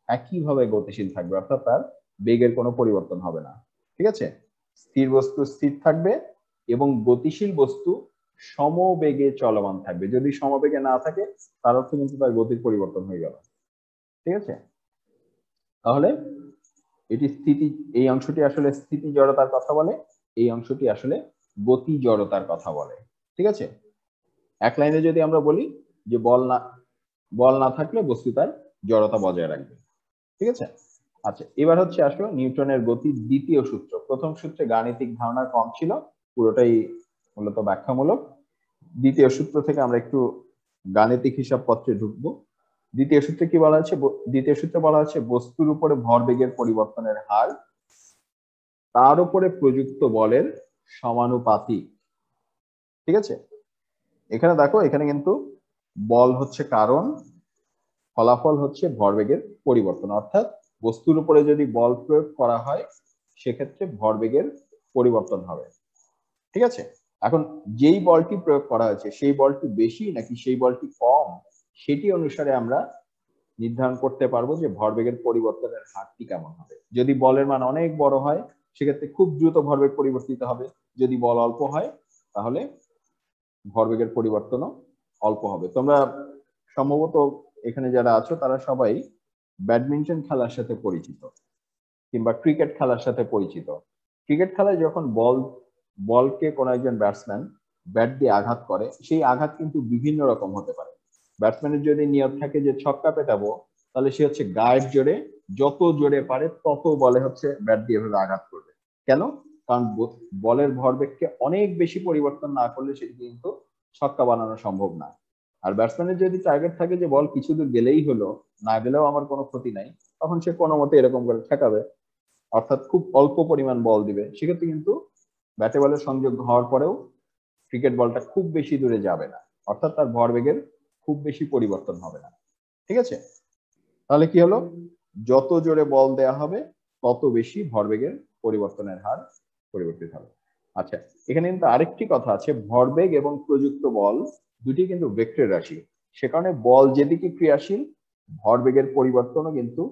একইভাবে গতিশীল থাকবে, অর্থাৎ তার বেগের কোনো পরিবর্তন হবে না। ঠিক আছে, স্থির বস্তু স্থির থাকবে এবং গতিশীল বস্তু সমবেগে চলমান থাকবে। যদি সমবেগে না থাকে তার অর্থ কিন্তু তার গতির পরিবর্তন হয়ে গেল। ঠিক আছে, তাহলে এটি স্থিতি, এই অংশটি আসলে স্থিতি জড়তার কথা বলে, এই অংশটি আসলে গতি জড়তার কথা বলে। ঠিক আছে, এক লাইনে যদি আমরা বলি যে বল না থাকলে বস্তু তার জড়তা বজায় রাখবে। ঠিক আছে, আচ্ছা। এবার হচ্ছে আসলে নিউটনের গতির দ্বিতীয় সূত্র। প্রথম সূত্রে গাণিতিক ধারণা কম ছিল, পুরোটাই মূলত ব্যাখ্যামূলক। দ্বিতীয় সূত্র থেকে আমরা একটু গাণিতিক হিসাবপত্রে ঢুকবো। দ্বিতীয় সূত্রে কি বলা হচ্ছে? দ্বিতীয় সূত্রে বলা হচ্ছে বস্তুর উপরে ভরবেগের পরিবর্তনের হার তার উপরে প্রযুক্ত বলের সমানুপাতিক। ঠিক আছে, এখানে দেখো, এখানে কিন্তু বল হচ্ছে কারণ, ফলাফল হচ্ছে ভরবেগের পরিবর্তন। অর্থাৎ বস্তুর উপরে যদি বল প্রয়োগ করা হয় সেক্ষেত্রে ভরবেগের পরিবর্তন হবে। ঠিক আছে, এখন যেই বলটি প্রয়োগ করা হয়েছে সেই বলটি বেশি নাকি সেই বলটি কম, সেটি অনুসারে আমরা নির্ধারণ করতে পারবো যে ভরবেগের পরিবর্তনের হারটি কেমন হবে। যদি বলের মান অনেক বড় হয় সেক্ষেত্রে খুব দ্রুত ভরবেগ পরিবর্তিত হবে, যদি বল অল্প হয় তাহলে ভরবেগের পরিবর্তনও অল্প হবে। তোমরা সম্ভবত এখানে যারা আছো তারা সবাই ব্যাডমিন্টন খেলার সাথে পরিচিত কিংবা ক্রিকেট খেলার সাথে পরিচিত। ক্রিকেট খেলায় যখন বল বলকে কোনো একজন ব্যাটসম্যান ব্যাট দিয়ে আঘাত করে, সেই আঘাত কিন্তু বিভিন্ন রকম হতে পারে। ব্যাটসম্যানের যদি নিয়ত থাকে যে ছক্কা পেটাবো, তাহলে সে হচ্ছে গায়ের জোরে যত জোরে পারে তত বলে হচ্ছে ব্যাট দিয়ে এভাবে আঘাত করবে। কেন? কারণ বলের ভরবেগকে অনেক বেশি পরিবর্তন না করলে সেটি কিন্তু ছক্কা বানানো সম্ভব না। আর ব্যাটসম্যানের যদি টার্গেট থাকে যে বল কিছু দূর গেলেই হলো, না গেলেও আমার কোনো ক্ষতি নাই, তখন সে কোনো মতে এরকম করে ঠেকাবে, অর্থাৎ খুব অল্প পরিমাণ বল দিবে। সেক্ষেত্রে কিন্তু ব্যাটে বলের সংযোগ হওয়ার পরেও ক্রিকেট বলটা খুব বেশি দূরে যাবে না, অর্থাৎ তার ভরবেগের খুব বেশি পরিবর্তন হবে না। ঠিক আছে? তাহলে কি হলো, যত জোরে বল দেয়া হবে তত বেশি ভরবেগের পরিবর্তনের হার পরিবর্তিত হবে। আচ্ছা, এখানে কিন্তু আরেকটি কথা আছে, ভরবেগ এবং প্রযুক্ত বল দুটি কিন্তু ভেক্টর রাশি। সে কারণে বল যেদিকে ক্রিয়াশীল, ভরবেগের পরিবর্তনও কিন্তু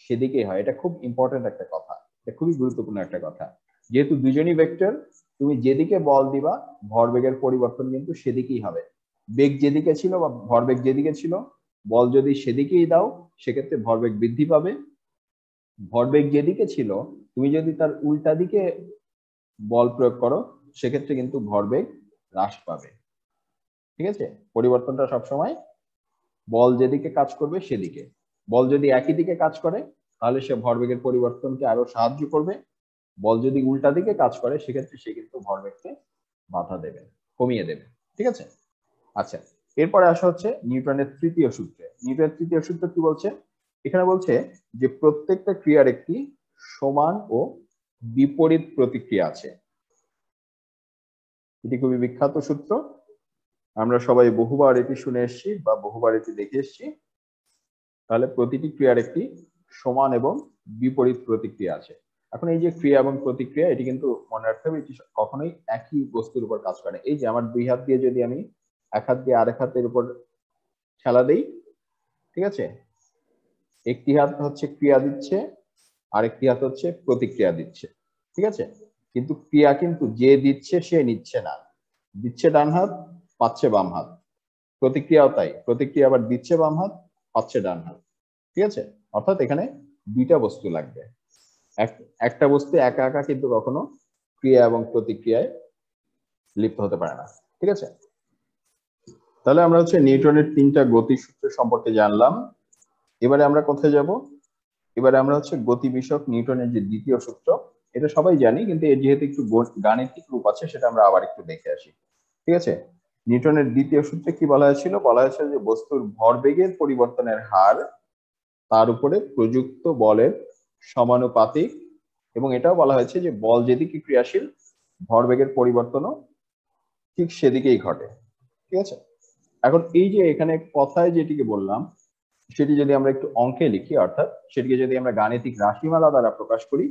সেদিকেই হয়। এটা খুব ইম্পর্টেন্ট একটা কথা, এটা খুবই গুরুত্বপূর্ণ একটা কথা। যেহেতু দুজনই ভেক্টর, তুমি যেদিকে বল দিবা ভরবেগের পরিবর্তন কিন্তু সেদিকেই হবে। বেগ যেদিকে ছিল বা ভরবেগ যেদিকে ছিল, বল যদি সেদিকেই দাও সেক্ষেত্রে ভরবেগ বৃদ্ধি পাবে। ভরবেগ যেদিকে ছিল, তুমি যদি তার উল্টা দিকে বল প্রয়োগ করো সেক্ষেত্রে কিন্তু ভরবেগ হ্রাস পাবে। ঠিক আছে? পরিবর্তনটা সবসময় বল যেদিকে কাজ করবে সেদিকে। বল যদি একই দিকে কাজ করে তাহলে সে ভরবেগের পরিবর্তনকে আরো সাহায্য করবে। বল যদি উল্টা দিকে কাজ করে সেক্ষেত্রে সে কিন্তু ভরবেগকে বাধা দেবে, কমিয়ে দেবে। ঠিক আছে? আচ্ছা, এরপরে আসা হচ্ছে নিউটনের তৃতীয় সূত্রে। নিউটনের তৃতীয় সূত্র কি বলছে? এখানে বলছে যে প্রত্যেকটা ক্রিয়ার একটি সমান ও বিপরীত প্রতিক্রিয়া আছে। এটি খুবই বিখ্যাত সূত্র, আমরা সবাই বহুবার এটি শুনে এসেছি বা বহুবার এটি দেখে এসেছি। তাহলে প্রতিটি ক্রিয়ার একটি সমান এবং বিপরীত প্রতিক্রিয়া আছে। এখন এই যে ক্রিয়া এবং প্রতিক্রিয়া, এটি কিন্তু মনে রাখতে হবে এটি কখনোই একই বস্তুর উপর কাজ করে। এই যে আমার দুই হাত দিয়ে যদি আমি এক হাত দিয়ে আরেক হাতের উপর ঠেলা দেই, ঠিক আছে, একটি হাত হচ্ছে ক্রিয়া দিচ্ছে, আরেকটি হাত হচ্ছে প্রতিক্রিয়া দিচ্ছে। ঠিক আছে? কিন্তু ক্রিয়া কিন্তু যে দিচ্ছে সে নিচ্ছে না, দিচ্ছে ডান হাত, পাচ্ছে বাম হাত। প্রতিক্রিয়াও তাই, প্রতিক্রিয়া আবার দিচ্ছে বাম হাত, পাচ্ছে ডান হাত। ঠিক আছে? অর্থাৎ এখানে দুইটা বস্তু লাগবে। একটা বস্তু একা একা কিন্তু কখনো ক্রিয়া এবং প্রতিক্রিয়ায় লিপ্ত হতে পারে না। ঠিক আছে? তাহলে আমরা হচ্ছে নিউটনের তিনটা গতিসূত্র সম্পর্কে জানলাম। এবারে আমরা কোথায় যাব? এবারে আমরা হচ্ছে গতি বিষয়ক নিউটনের যে দ্বিতীয় সূত্র, এটা সবাই জানি, কিন্তু এর যেহেতু একটু গাণিতিক রূপ আছে সেটা আমরা আবার একটু দেখে আসি। ঠিক আছে? নিউটনের দ্বিতীয় সূত্রে কি বলা হয়েছিল? বলা হয়েছিল যে বস্তুর ভরবেগের পরিবর্তনের হার তার উপরে প্রযুক্ত বলের সমানুপাতিক, এবং এটাও বলা হয়েছে যে বল যেদিকে ক্রিয়াশীল ভরবেগের পরিবর্তনও ঠিক সেদিকেই ঘটে। ঠিক আছে? এখন এই যে এখানে কথায় যেটিকে বললাম সেটি যদি আমরা একটু অঙ্কে লিখি, অর্থাৎ সেটিকে যদি আমরা গাণিতিক রাশিমালা দ্বারা প্রকাশ করি,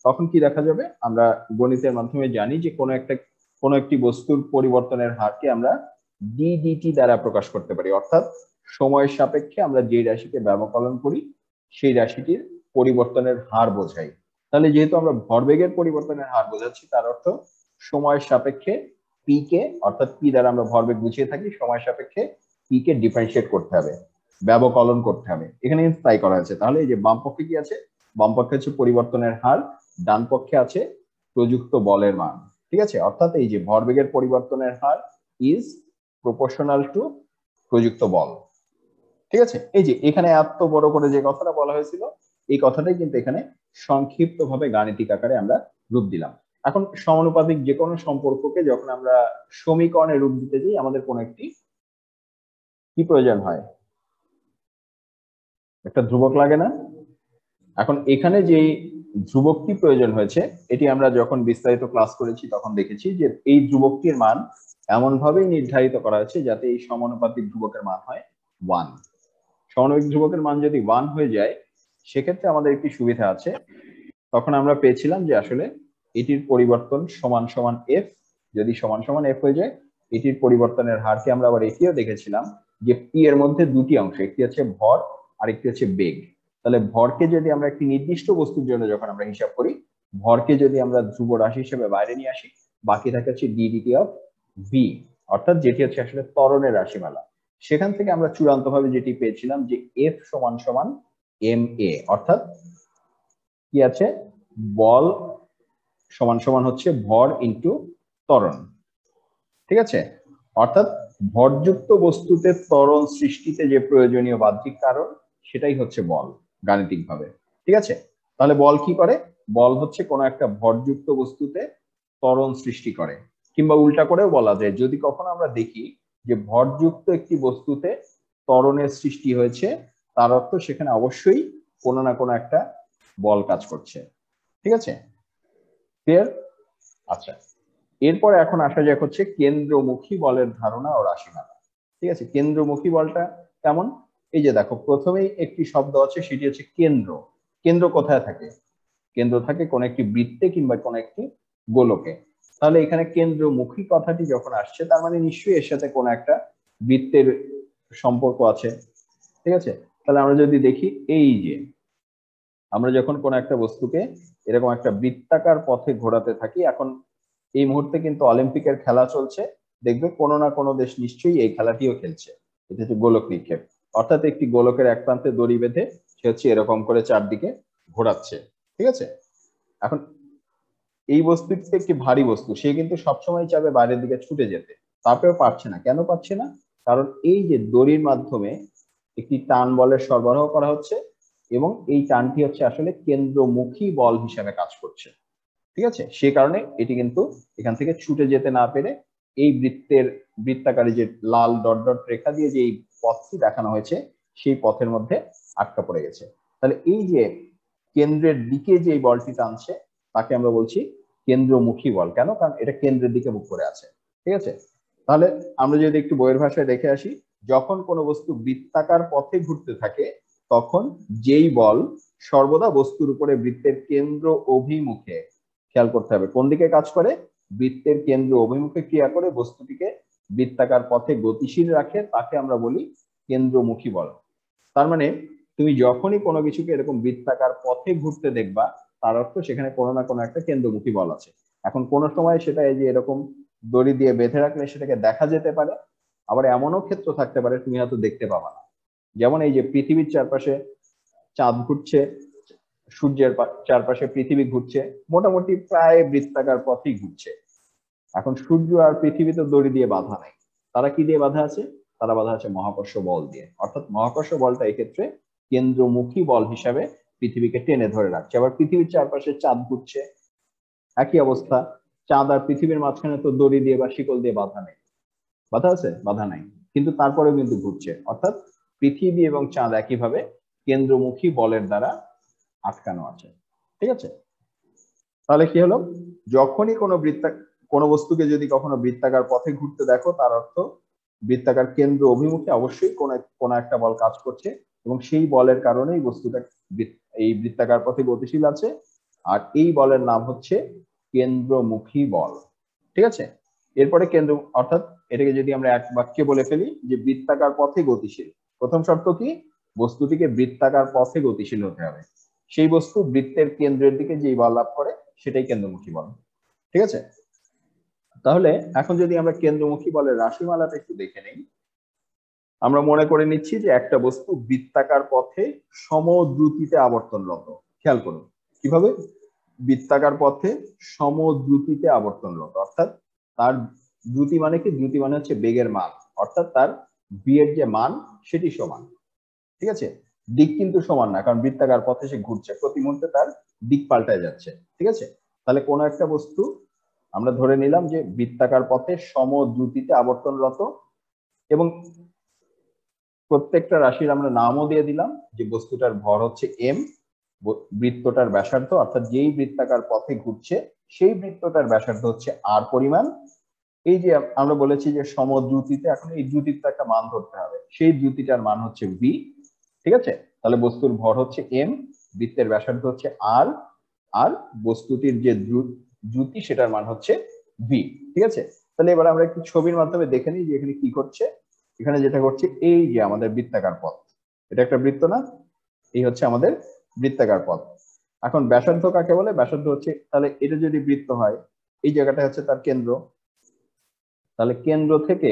তখন কি দেখা যাবে? আমরা গণিতের মাধ্যমে জানি যে কোনো একটি বস্তুর পরিবর্তনের হারকে আমরা ডিডিটি দ্বারা প্রকাশ করতে পারি, অর্থাৎ সময়ের সাপেক্ষে আমরা যে রাশিকে ব্যবকলন করি সেই রাশিটির পরিবর্তনের হার বোঝাই। তাহলে যেহেতু আমরা ভরবেগের পরিবর্তনের হার বোঝাচ্ছি, তার অর্থ সময়ের সাপেক্ষে পি কে, অর্থাৎ পি দ্বারা আমরা ভরবেগ বুঝিয়ে থাকি, সময়ের সাপেক্ষে পি কে ডিফারেন্সিয়েট করতে হবে, ব্যবকলন করতে হবে। এখানে তাই করা হয়েছে। তাহলে এই যে বাম পক্ষে কি আছে? বাম পক্ষে হচ্ছে পরিবর্তনের হার, ডান পক্ষে আছে প্রযুক্ত বলের মান। ঠিক আছে? অর্থাৎ এই যে ভরবেগের পরিবর্তনের হার ইজ প্রপোর্শনাল টু প্রযুক্ত বল। ঠিক আছে? এই যে এখানে এত বড় করে যে কথাটা বলা হয়েছিল, এই কথাটাই কিন্তু এখানে সংক্ষিপ্ত ভাবে গাণিতিক আকারে আমরা রূপ দিলাম। এখন সমানুপাতিক যে কোনো সম্পর্ককে যখন আমরা সমীকরণে রূপ দিতে যাই, আমাদের কোনো একটি কি প্রয়োজন হয়? একটা ধ্রুবক লাগে না? এখন এখানে যে ধ্রুবকটি প্রয়োজন হয়েছে, এটি আমরা যখন বিস্তারিত ক্লাস করেছি তখন দেখেছি যে এই ধ্রুবকটির মান এমন ভাবেই নির্ধারিত করা হয়েছে যাতে এই সমানুপাতিক ধ্রুবকের মান হয় 1। সমানুপাতিক ধ্রুবকের মান যদি 1 হয়ে যায় সেক্ষেত্রে আমাদের একটি সুবিধা আছে। তখন আমরা পেয়েছিলাম যে আসলে এটির পরিবর্তন সমান সমান এফ। যদি সমান সমান এফ হয়ে যায়, এটির পরিবর্তনের হারকে আমরা আবার এটিও দেখেছিলাম যে পি এর মধ্যে দুটি অংশ, একটি হচ্ছে ভর আর একটি হচ্ছে বেগ। তাহলে ভরকে যদি আমরা একটি নির্দিষ্ট বস্তুর জন্য যখন আমরা হিসাব করি, ভরকে যদি আমরা ধ্রুব রাশি হিসেবে বাইরে নিয়ে আসি, বাকি থাকে হচ্ছে ডিডিটি অফ ভি, অর্থাৎ যেটি হচ্ছে আসলে ত্বরণের রাশিমালা। সেখান থেকে আমরা চূড়ান্ত ভাবে যেটি পেয়েছিলাম যে এফ সমান সমান এম এ, অর্থাৎ কি আছে? বল সমান সমান হচ্ছে ভর ইন্টু ত্বরণ। ঠিক আছে, অর্থাৎ ভরযুক্ত বস্তুতে ত্বরণ সৃষ্টিতে যে প্রয়োজনীয় বাহ্যিক কারণ সেটাই হচ্ছে বল গাণিতিকভাবে। ঠিক আছে, তাহলে বল কি করে? বল হচ্ছে কোনো একটা ভরযুক্ত বস্তুতে ত্বরণ সৃষ্টি করে, কিংবা উল্টা করেও বলা যায়, যদি কখনো আমরা দেখি যে ভরযুক্ত একটি বস্তুতে ত্বরণের সৃষ্টি হয়েছে, তার অর্থ সেখানে অবশ্যই কোনো না কোনো একটা বল কাজ করছে। ঠিক আছে, ক্লিয়ার? আচ্ছা, এরপরে এখন আসা যাক হচ্ছে কেন্দ্রমুখী বলের ধারণা ও রাশিমালা। ঠিক আছে, কেন্দ্রমুখী বলটা কেমন? এই যে দেখো, প্রথমেই একটি শব্দ আছে, সেটি হচ্ছে কেন্দ্র। কেন্দ্র কোথায় থাকে? কেন্দ্র থাকে কোন একটি বৃত্তে কিংবা কোন একটি গোলকে। তাহলে এখানে কেন্দ্রমুখী কথাটি যখন আসছে, তার মানে নিশ্চয়ই এর সাথে কোন একটা বৃত্তের সম্পর্ক আছে। ঠিক আছে, তাহলে আমরা যদি দেখি, এই যে আমরা যখন কোন একটা বস্তুকে এরকম একটা বৃত্তাকার পথে ঘোরাতে থাকি, এখন এই মুহূর্তে কিন্তু অলিম্পিকের খেলা চলছে, দেখবে কোনো না কোনো দেশ নিশ্চয়ই এই খেলাটিও খেলছে। এটা হচ্ছে গোলক নিক্ষেপ, অর্থাৎ একটি গোলকের এক প্রান্তে দড়ি বেঁধে সে হচ্ছে এরকম করে চারদিকে ঘোরাচ্ছে। ঠিক আছে, এখন এই বস্তুটি একটি ভারী বস্তু, সে কিন্তু সবসময় চাবে বাইরের দিকে ছুটে যেতে, তারপরেও পারছে না। কেন পারছে না? কারণ এই যে দড়ির মাধ্যমে একটি টান বলের সরবরাহ করা হচ্ছে, এবং এই টানটি হচ্ছে আসলে কেন্দ্রমুখী বল হিসাবে কাজ করছে। ঠিক আছে, সে কারণে এটি কিন্তু এখান থেকে ছুটে যেতে না পেরে এই বৃত্তাকারে যে লাল ডট ডট রেখা দিয়ে যে এই পথটি দেখানো হয়েছে, সেই পথের মধ্যে আটকা পড়ে গেছে। তাহলে এই যে কেন্দ্রের দিকে যে বলটি টানছে, তাকে আমরা বলছি কেন্দ্রমুখী বল। কেন? কারণ এটা কেন্দ্রের দিকে মুখ করে আছে। ঠিক আছে, তাহলে আমরা যদি একটু বইয়ের ভাষায় দেখে আসি, যখন কোনো বস্তু বৃত্তাকার পথে ঘুরতে থাকে, তখন যেই বল সর্বদা বস্তুর উপরে বৃত্তের কেন্দ্র অভিমুখে, খেয়াল করতে হবে কোন দিকে কাজ করে, বৃত্তের কেন্দ্র অভিমুখে ক্রিয়া করে বস্তুটিকে বৃত্তাকার পথে গতিশীল রাখে, তাকে আমরা বলি কেন্দ্রমুখী বল। তার মানে তুমি যখনই কোনো কিছুকে এরকম বৃত্তাকার পথে ঘুরতে দেখবা, তার অর্থ সেখানে কোনো না কোনো একটা কেন্দ্রমুখী বল আছে। এখন কোনো সময় সেটা এই যে এরকম দড়ি দিয়ে বেঁধে রাখলে সেটাকে দেখা যেতে পারে, আবার এমনও ক্ষেত্র থাকতে পারে তুমি হয়তো দেখতে পাবা না। যেমন এই যে পৃথিবীর চারপাশে চাঁদ ঘুরছে, সূর্যের চারপাশে পৃথিবী ঘুরছে, মোটামুটি প্রায় বৃত্তাকার পথেই ঘুরছে। এখন সূর্য আর পৃথিবী তো দড়ি দিয়ে বাঁধা নাই, তারা কি দিয়ে বাঁধা আছে? তারা বাঁধা আছে মহাকর্ষ বল দিয়ে। অর্থাৎ মহাকর্ষ বলটা এক্ষেত্রে কেন্দ্রমুখী বল হিসাবে পৃথিবীকে টেনে ধরে রাখছে। আবার পৃথিবীর চারপাশে চাঁদ ঘুরছে, একই অবস্থা। চাঁদ আর পৃথিবীর মাঝখানে তো দড়ি দিয়ে বা শিকল দিয়ে বাঁধা নেই, বাঁধা আছে? বাঁধা নাই, কিন্তু তারপরেও কিন্তু ঘুরছে। অর্থাৎ পৃথিবী এবং চাঁদ একইভাবে কেন্দ্রমুখী বলের দ্বারা আটকানো আছে। ঠিক আছে, তাহলে কি হলো, যখনই কোনো বস্তুকে যদি কখনো বৃত্তাকার পথে ঘুরতে দেখো, তার অর্থ বৃত্তাকার কেন্দ্র অভিমুখে অবশ্যই কোন একটা বল কাজ করছে, এবং সেই বলের কারণেই বস্তুটা এই বৃত্তাকার পথে গতিশীল আছে, আর এই বলের নাম হচ্ছে কেন্দ্রমুখী বল। ঠিক আছে, এরপরে কেন্দ্র, অর্থাৎ এটাকে যদি আমরা এক বাক্যে বলে ফেলি যে বৃত্তাকার পথে গতিশীল, প্রথম শর্ত কি? বস্তুটিকে বৃত্তাকার পথে গতিশীল হতে হবে। সেই বস্তু বৃত্তের কেন্দ্রের দিকে যেই বল লাভ করে সেটাই কেন্দ্রমুখী বল। ঠিক আছে, তাহলে এখন যদি আমরা কেন্দ্রমুখী বলের রাশিমালাটা একটু দেখে নেই, আমরা মনে করে নিচ্ছি যে একটা বস্তু বৃত্তাকার পথে সমদ্রুতিতে আবর্তনরত। খেয়াল করুন কিভাবে, বৃত্তাকার পথে সমদ্রুতিতে আবর্তনরত, অর্থাৎ তার দ্রুতি মানে কি? দ্রুতি মানে হচ্ছে বেগের মান, অর্থাৎ তার বি এর যে মান সেটি সমান। ঠিক আছে, দিক কিন্তু সমান না, কারণ বৃত্তাকার পথে সে ঘুরছে, প্রতি মুহূর্তে তার দিক পাল্টায় যাচ্ছে। ঠিক আছে, তাহলে কোনো একটা বস্তু আমরা ধরে নিলাম যে বৃত্তাকার পথে সমদ্রুতিতে আবর্তনরত, এবং প্রত্যেকটা রাশির আমরা নামও দিয়ে দিলাম, যে বস্তুটার ভর হচ্ছে এম, বৃত্তটার ব্যাসার্ধ, অর্থাৎ যেই বৃত্তাকার পথে ঘুরছে সেই বৃত্তটার ব্যাসার্ধ হচ্ছে আর পরিমাণ। এই যে আমরা বলেছি যে সমদ্রুতিতে, এখন এই দ্রুতির একটা মান ধরতে হবে, সেই দ্রুতিটার মান হচ্ছে ভি। ঠিক আছে, তাহলে বস্তুর ভর হচ্ছে এম, বৃত্তের ব্যাসার্ধ হচ্ছে আর, আর বস্তুটির যে দ্রুতি সেটার মান হচ্ছে ভি। ঠিক আছে, তাহলে এবার আমরা একটু ছবির মাধ্যমে দেখে নিই যে এখানে কি করছে। এখানে যেটা করছে, এই যে আমাদের বৃত্তাকার পথ, এটা একটা বৃত্ত না? এই হচ্ছে আমাদের বৃত্তাকার পথ। এখন ব্যাসার্ধ কাকে বলে? ব্যাসার্ধ হচ্ছে, তাহলে এটা যদি বৃত্ত হয়, এই জায়গাটা হচ্ছে তার কেন্দ্র, তাহলে কেন্দ্র থেকে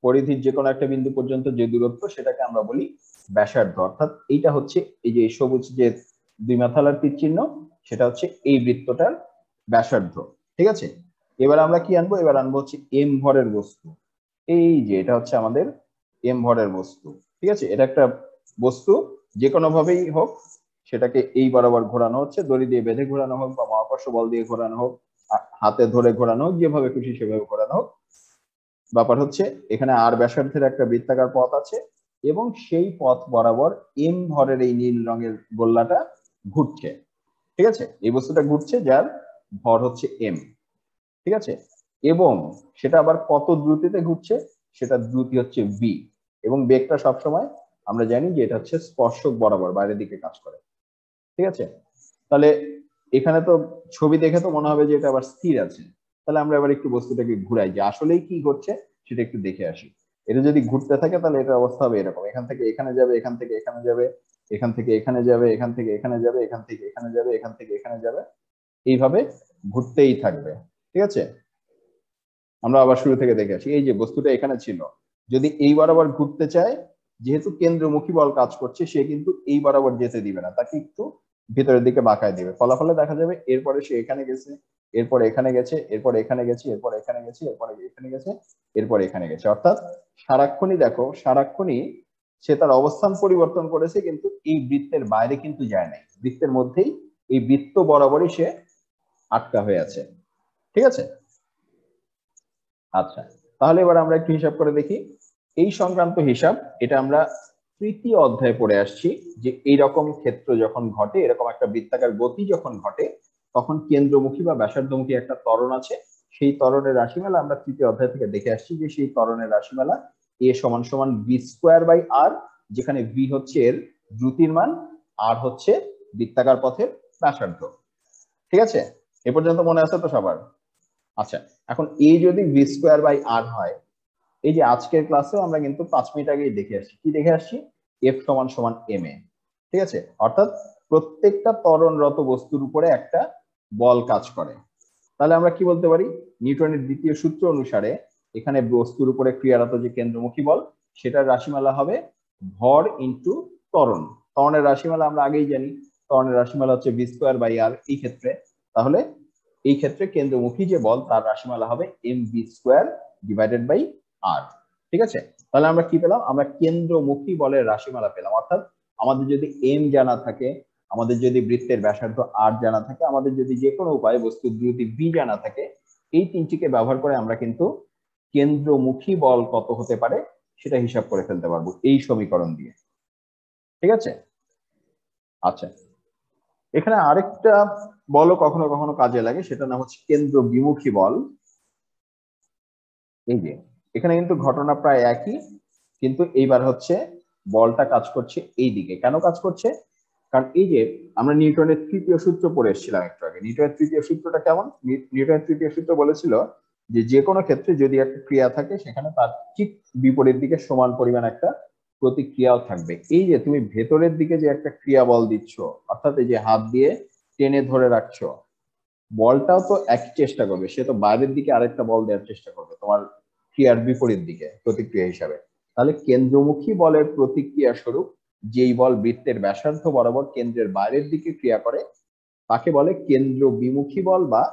পরিধির যে কোনো একটা বিন্দু পর্যন্ত যে দূরত্ব সেটাকে আমরা বলি ব্যাসার্ধ। অর্থাৎ এইটা হচ্ছে এই যে সবুজ যে দুই মাথালার তীর চিহ্ন, সেটা হচ্ছে এই বৃত্তটার ব্যাসার্ধ। ঠিক আছে, এবার আমরা কি আনবো, এবার আনবো হচ্ছে এম ভরের বস্তু। এই যে এটা হচ্ছে আমাদের এম ভরের বস্তু, ঠিক আছে। এটা একটা বস্তু, যে কোনো ভাবেই হোক সেটাকে এই বরাবর ঘোরানো হচ্ছে, দড়ি দিয়ে বেঁধে ঘোরানো হোক বা মহাকর্ষ বল দিয়ে ঘোরানো হোক, হাতে ধরে ঘোরানো হোক, যেভাবে খুশি সেভাবে ঘোরানো হোক। ব্যাপার হচ্ছে এখানে আর ব্যাসার্ধের একটা বৃত্তাকার পথ আছে এবং সেই পথ বরাবর এম ভরের এই নীল রঙের গোল্লাটা ঘুরছে, ঠিক আছে। এই বস্তুটা ঘুরছে যার ভর হচ্ছে এম, ঠিক আছে। এবং সেটা আবার কত দ্রুতিতে ঘুরছে, সেটা দ্রুতি হচ্ছে ভি, এবং বেগটা সবসময় আমরা জানি যে এটা হচ্ছে স্পর্শক বরাবর বাইরের দিকে কাজ করে, ঠিক আছে। তাহলে এখানে তো ছবি দেখে তো মনে হবে যে এটা আবার স্থির আছে। তাহলে আমরা এবার একটু বস্তুটাকে ঘুরাই, যে আসলেই কি ঘটছে সেটা একটু দেখে আসি। এটা যদি ঘুরতে থাকে তাহলে এটার অবস্থা হবে এরকম, এখান থেকে এখানে যাবে, এখান থেকে এখানে যাবে, এখান থেকে এখানে যাবে, এখান থেকে এখানে যাবে, এখান থেকে এখানে যাবে, এখান থেকে এখানে যাবে, এইভাবে ঘুরতেই থাকবে, ঠিক আছে। আমরা আবার শুরু থেকে দেখে আসি। এই যে বস্তুটা এখানে ছিল, যদি এই বরাবর ঘুরতে চায়, যেহেতু কেন্দ্রমুখী বল কাজ করছে, সে কিন্তু এই বরাবর যেতে দিবে না, তাকে একটু ভিতরের দিকে বাঁকায় দিবে। ফলাফলে দেখা যাবে এরপরে সে এখানে গেছে, এরপরে এখানে গেছে, এরপরে এখানে গেছে, এরপরে এখানে গেছে, এরপরে এখানে গেছে, এরপরে এখানে গেছে। অর্থাৎ সারাক্ষণই দেখো, সারাক্ষণই সে তার অবস্থান পরিবর্তন করেছে, কিন্তু এই বৃত্তের বাইরে কিন্তু যায় নাই, বৃত্তের মধ্যেই, এই বৃত্ত বরাবরই সে আটকা হয়ে আছে, ঠিক আছে। আচ্ছা, তাহলে এবার আমরা একটু হিসাব করে দেখি এই সংক্রান্ত হিসাব। এটা আমরা তৃতীয় অধ্যায়ে পড়ে আসছি, যে এইরকম ক্ষেত্র যখন ঘটে, এরকম একটা বৃত্তাকার গতি যখন ঘটে, তখন কেন্দ্রমুখী বা ব্যাসার্ধমুখী একটা ত্বরণ আছে। সেই ত্বরণের রাশিমালা আমরা তৃতীয় অধ্যায় থেকে দেখে আসছি, যে সেই ত্বরণের রাশিমালা এ সমান সমান ভি স্কোয়ার বাই আর, যেখানে ভি হচ্ছে এর দ্রুতির মান, আর হচ্ছে বৃত্তাকার পথের ব্যাসার্ধ, ঠিক আছে। এ পর্যন্ত মনে আছে তো সবার? আচ্ছা, এখন এই যদি ভি স্কোয়ার বাই আর হয়, এই যে আজকের ক্লাসে আমরা কিন্তু 5 মিনিট আগেই দেখে আসছি, কি দেখে আসছি, এফ সমান সমান এম এ, ঠিক আছে। অর্থাৎ প্রত্যেকটা ত্বরণরত বস্তুর উপরে একটা বল কাজ করে। তাহলে আমরা কি বলতে পারি, নিউটনের দ্বিতীয় সূত্র অনুসারে এখানে বস্তুর উপরে ক্রিয়ারত যে কেন্দ্রমুখী বল, সেটার রাশিমালা হবে ভর ইন্টু ত্বরণ। ত্বরণের রাশিমালা আমরা আগেই জানি, ত্বরণের রাশিমালা হচ্ছে ভি স্কোয়ার বাই আর এই ক্ষেত্রে। তাহলে এই ক্ষেত্রে কেন্দ্রমুখী যে বল তার রাশিমালা হবে M V square divided by R, ঠিক আছে। তাহলে আমরা কি পেলাম, আমরা কেন্দ্রমুখী বলের রাশিমালা পেলাম। অর্থাৎ আমাদের যদি এম জানা থাকে, আমাদের যদি বৃত্তের ব্যাসার্ধ আর জানা থাকে, আমাদের যদি যে কোনো উপায়ে বস্তুর দ্রুতি ভি জানা থাকে, এই তিনটিকে ব্যবহার করে আমরা কিন্তু কেন্দ্রমুখী বল কত হতে পারে সেটা হিসাব করে ফেলতে পারবো এই সমীকরণ দিয়ে, ঠিক আছে। আচ্ছা, এখানে আরেকটা বলও কখনো কখনো কাজে লাগে, সেটা নাম হচ্ছে কেন্দ্র বিমুখী বল। এই যে এখানে কিন্তু ঘটনা প্রায় একই, কিন্তু এইবার হচ্ছে বলটা কাজ করছে এই দিকে। কেন কাজ করছে, কারণ এই যে আমরা নিউটনের তৃতীয় সূত্র পড়ে এসেছিলাম একটু আগে। নিউটনের তৃতীয় সূত্রটা কেমন, নিউটনের তৃতীয় সূত্র বলেছিল যে যে কোনো ক্ষেত্রে যদি একটা ক্রিয়া থাকে, সেখানে তার ঠিক বিপরীত দিকে সমান পরিমাণ একটা প্রতিক্রিয়াও থাকবে। এই যে তুমি ভেতরের দিকে যে একটা ক্রিয়া বল দিচ্ছ, অর্থাৎ এই যে হাত দিয়ে টেনে ধরে রাখছো, বলটাও তো একই চেষ্টা করবে, সে তো বাইরের দিকে আরেকটা বল দেওয়ার চেষ্টা করবে তোমার ক্রিয়ার বিপরীত দিকে প্রতিক্রিয়া হিসাবে। তাহলে কেন্দ্রমুখী বলের প্রতিক্রিয়া স্বরূপ যেই বল বৃত্তের ব্যাসার্ধ বরাবর কেন্দ্রের বাইরের দিকে ক্রিয়া করে, তাকে বলে কেন্দ্র বিমুখী বল বা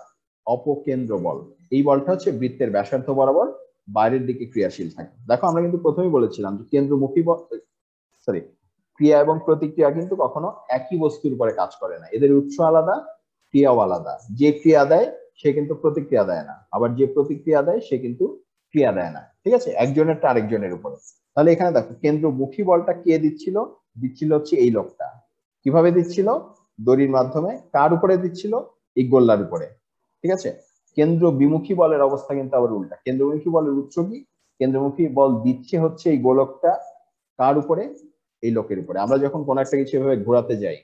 অপকেন্দ্র বল। এই বলটা হচ্ছে বৃত্তের ব্যাসার্ধ বরাবর বাইরের দিকে ক্রিয়াশীল থাকে। দেখো আমরা কিন্তু প্রথমেই বলেছিলাম যে কেন্দ্রমুখী বল, সরি, ক্রিয়া এবং প্রতিক্রিয়া কিন্তু কখনো একই বস্তুর উপরে কাজ করে না, এদের উৎস আলাদা, ক্রিয়াও আলাদা। যে ক্রিয়া দেয় সে কিন্তু প্রতিক্রিয়া দেয় না, আবার যে প্রতিক্রিয়া দেয় সে কিন্তু ক্রিয়া দেয় না, ঠিক আছে, একজনেরটা আরেকজনের উপরে। তাহলে এখানে দেখো কেন্দ্রমুখী বলটা কে দিচ্ছিল, দিচ্ছিল হচ্ছে এই লোকটা। কিভাবে দিচ্ছিল, দড়ির মাধ্যমে। কার উপরে দিচ্ছিল, এই গোল্লার উপরে, ঠিক আছে। কেন্দ্র বিমুখী বলের অবস্থা কিন্তু আবার উল্টা, কেন্দ্রমুখী বলের উৎস কি, কেন্দ্রমুখী বল দিচ্ছে হচ্ছে এই গোলকটা, কার উপরে, এই লোকের উপরে। আমরা যখন কোনো একটা কিছু এভাবে ঘোরাতে যাই,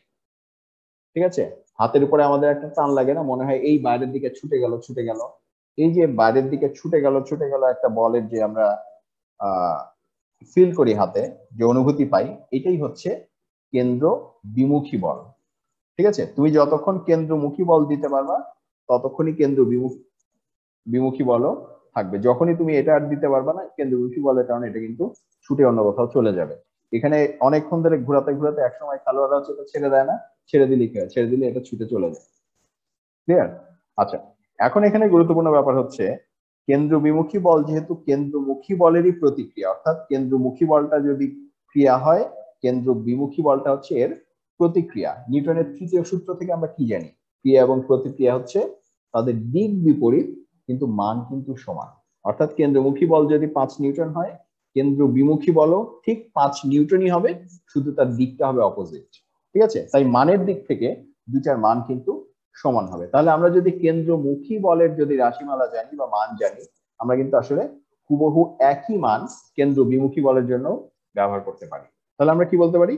ঠিক আছে, হাতের উপরে আমাদের একটা টান লাগে না, মনে হয় এই বাইরের দিকে ছুটে গেল ছুটে গেল। এই যে বাইরের দিকে ছুটে গেল ছুটে গেল একটা বলের যে আমরা ফিল করি হাতে, যে অনুভূতি পাই, এটাই হচ্ছে কেন্দ্র বিমুখী বল, ঠিক আছে। তুমি যতক্ষণ কেন্দ্রমুখী বল দিতে পারবা, ততক্ষণই কেন্দ্র বিমুখী বলও থাকবে। যখনই তুমি এটা আর দিতে পারবা না, কেন্দ্রমুখী বলের কারণে এটা কিন্তু ছুটে অন্য কোথাও চলে যাবে। এখানে অনেকক্ষণ ধরে ঘোরাতে ঘোরাতে একসময় খেলোয়াড়রা হচ্ছে এটা ছেড়ে দেয় না, ছেড়ে দিলে কি হয়, ছেড়ে দিলে এটা ছুটে চলে যায়। ক্লিয়ার? আচ্ছা, এখন এখানে গুরুত্বপূর্ণ ব্যাপার হচ্ছে কেন্দ্রবিমুখী বল যেহেতু কেন্দ্রমুখী বলেরই প্রতিক্রিয়া, অর্থাৎ কেন্দ্রমুখী বলটা যদি ক্রিয়া হয়, কেন্দ্র বিমুখী বলটা হচ্ছে এর প্রতিক্রিয়া। নিউটনের তৃতীয় সূত্র থেকে আমরা কি জানি? ক্রিয়া এবং প্রতিক্রিয়া হচ্ছে তাদের দিক বিপরীত কিন্তু মান কিন্তু সমান। অর্থাৎ কেন্দ্রমুখী বল যদি 5 নিউটন হয়, কেন্দ্র বিমুখী বলও ঠিক 5 নিউটনই হবে, শুধু তার দিকটা হবে অপোজিট। ঠিক আছে, তাই মানের দিক থেকে দুইটার মান কিন্তু সমান হবে। তাহলে আমরা যদি কেন্দ্রমুখী বলের যদি রাশিমালা জানি বা মান জানি, আমরা কিন্তু আসলে হুবহু একই মান কেন্দ্র বিমুখী বলের জন্য ব্যবহার করতে পারি। তাহলে আমরা কি বলতে পারি?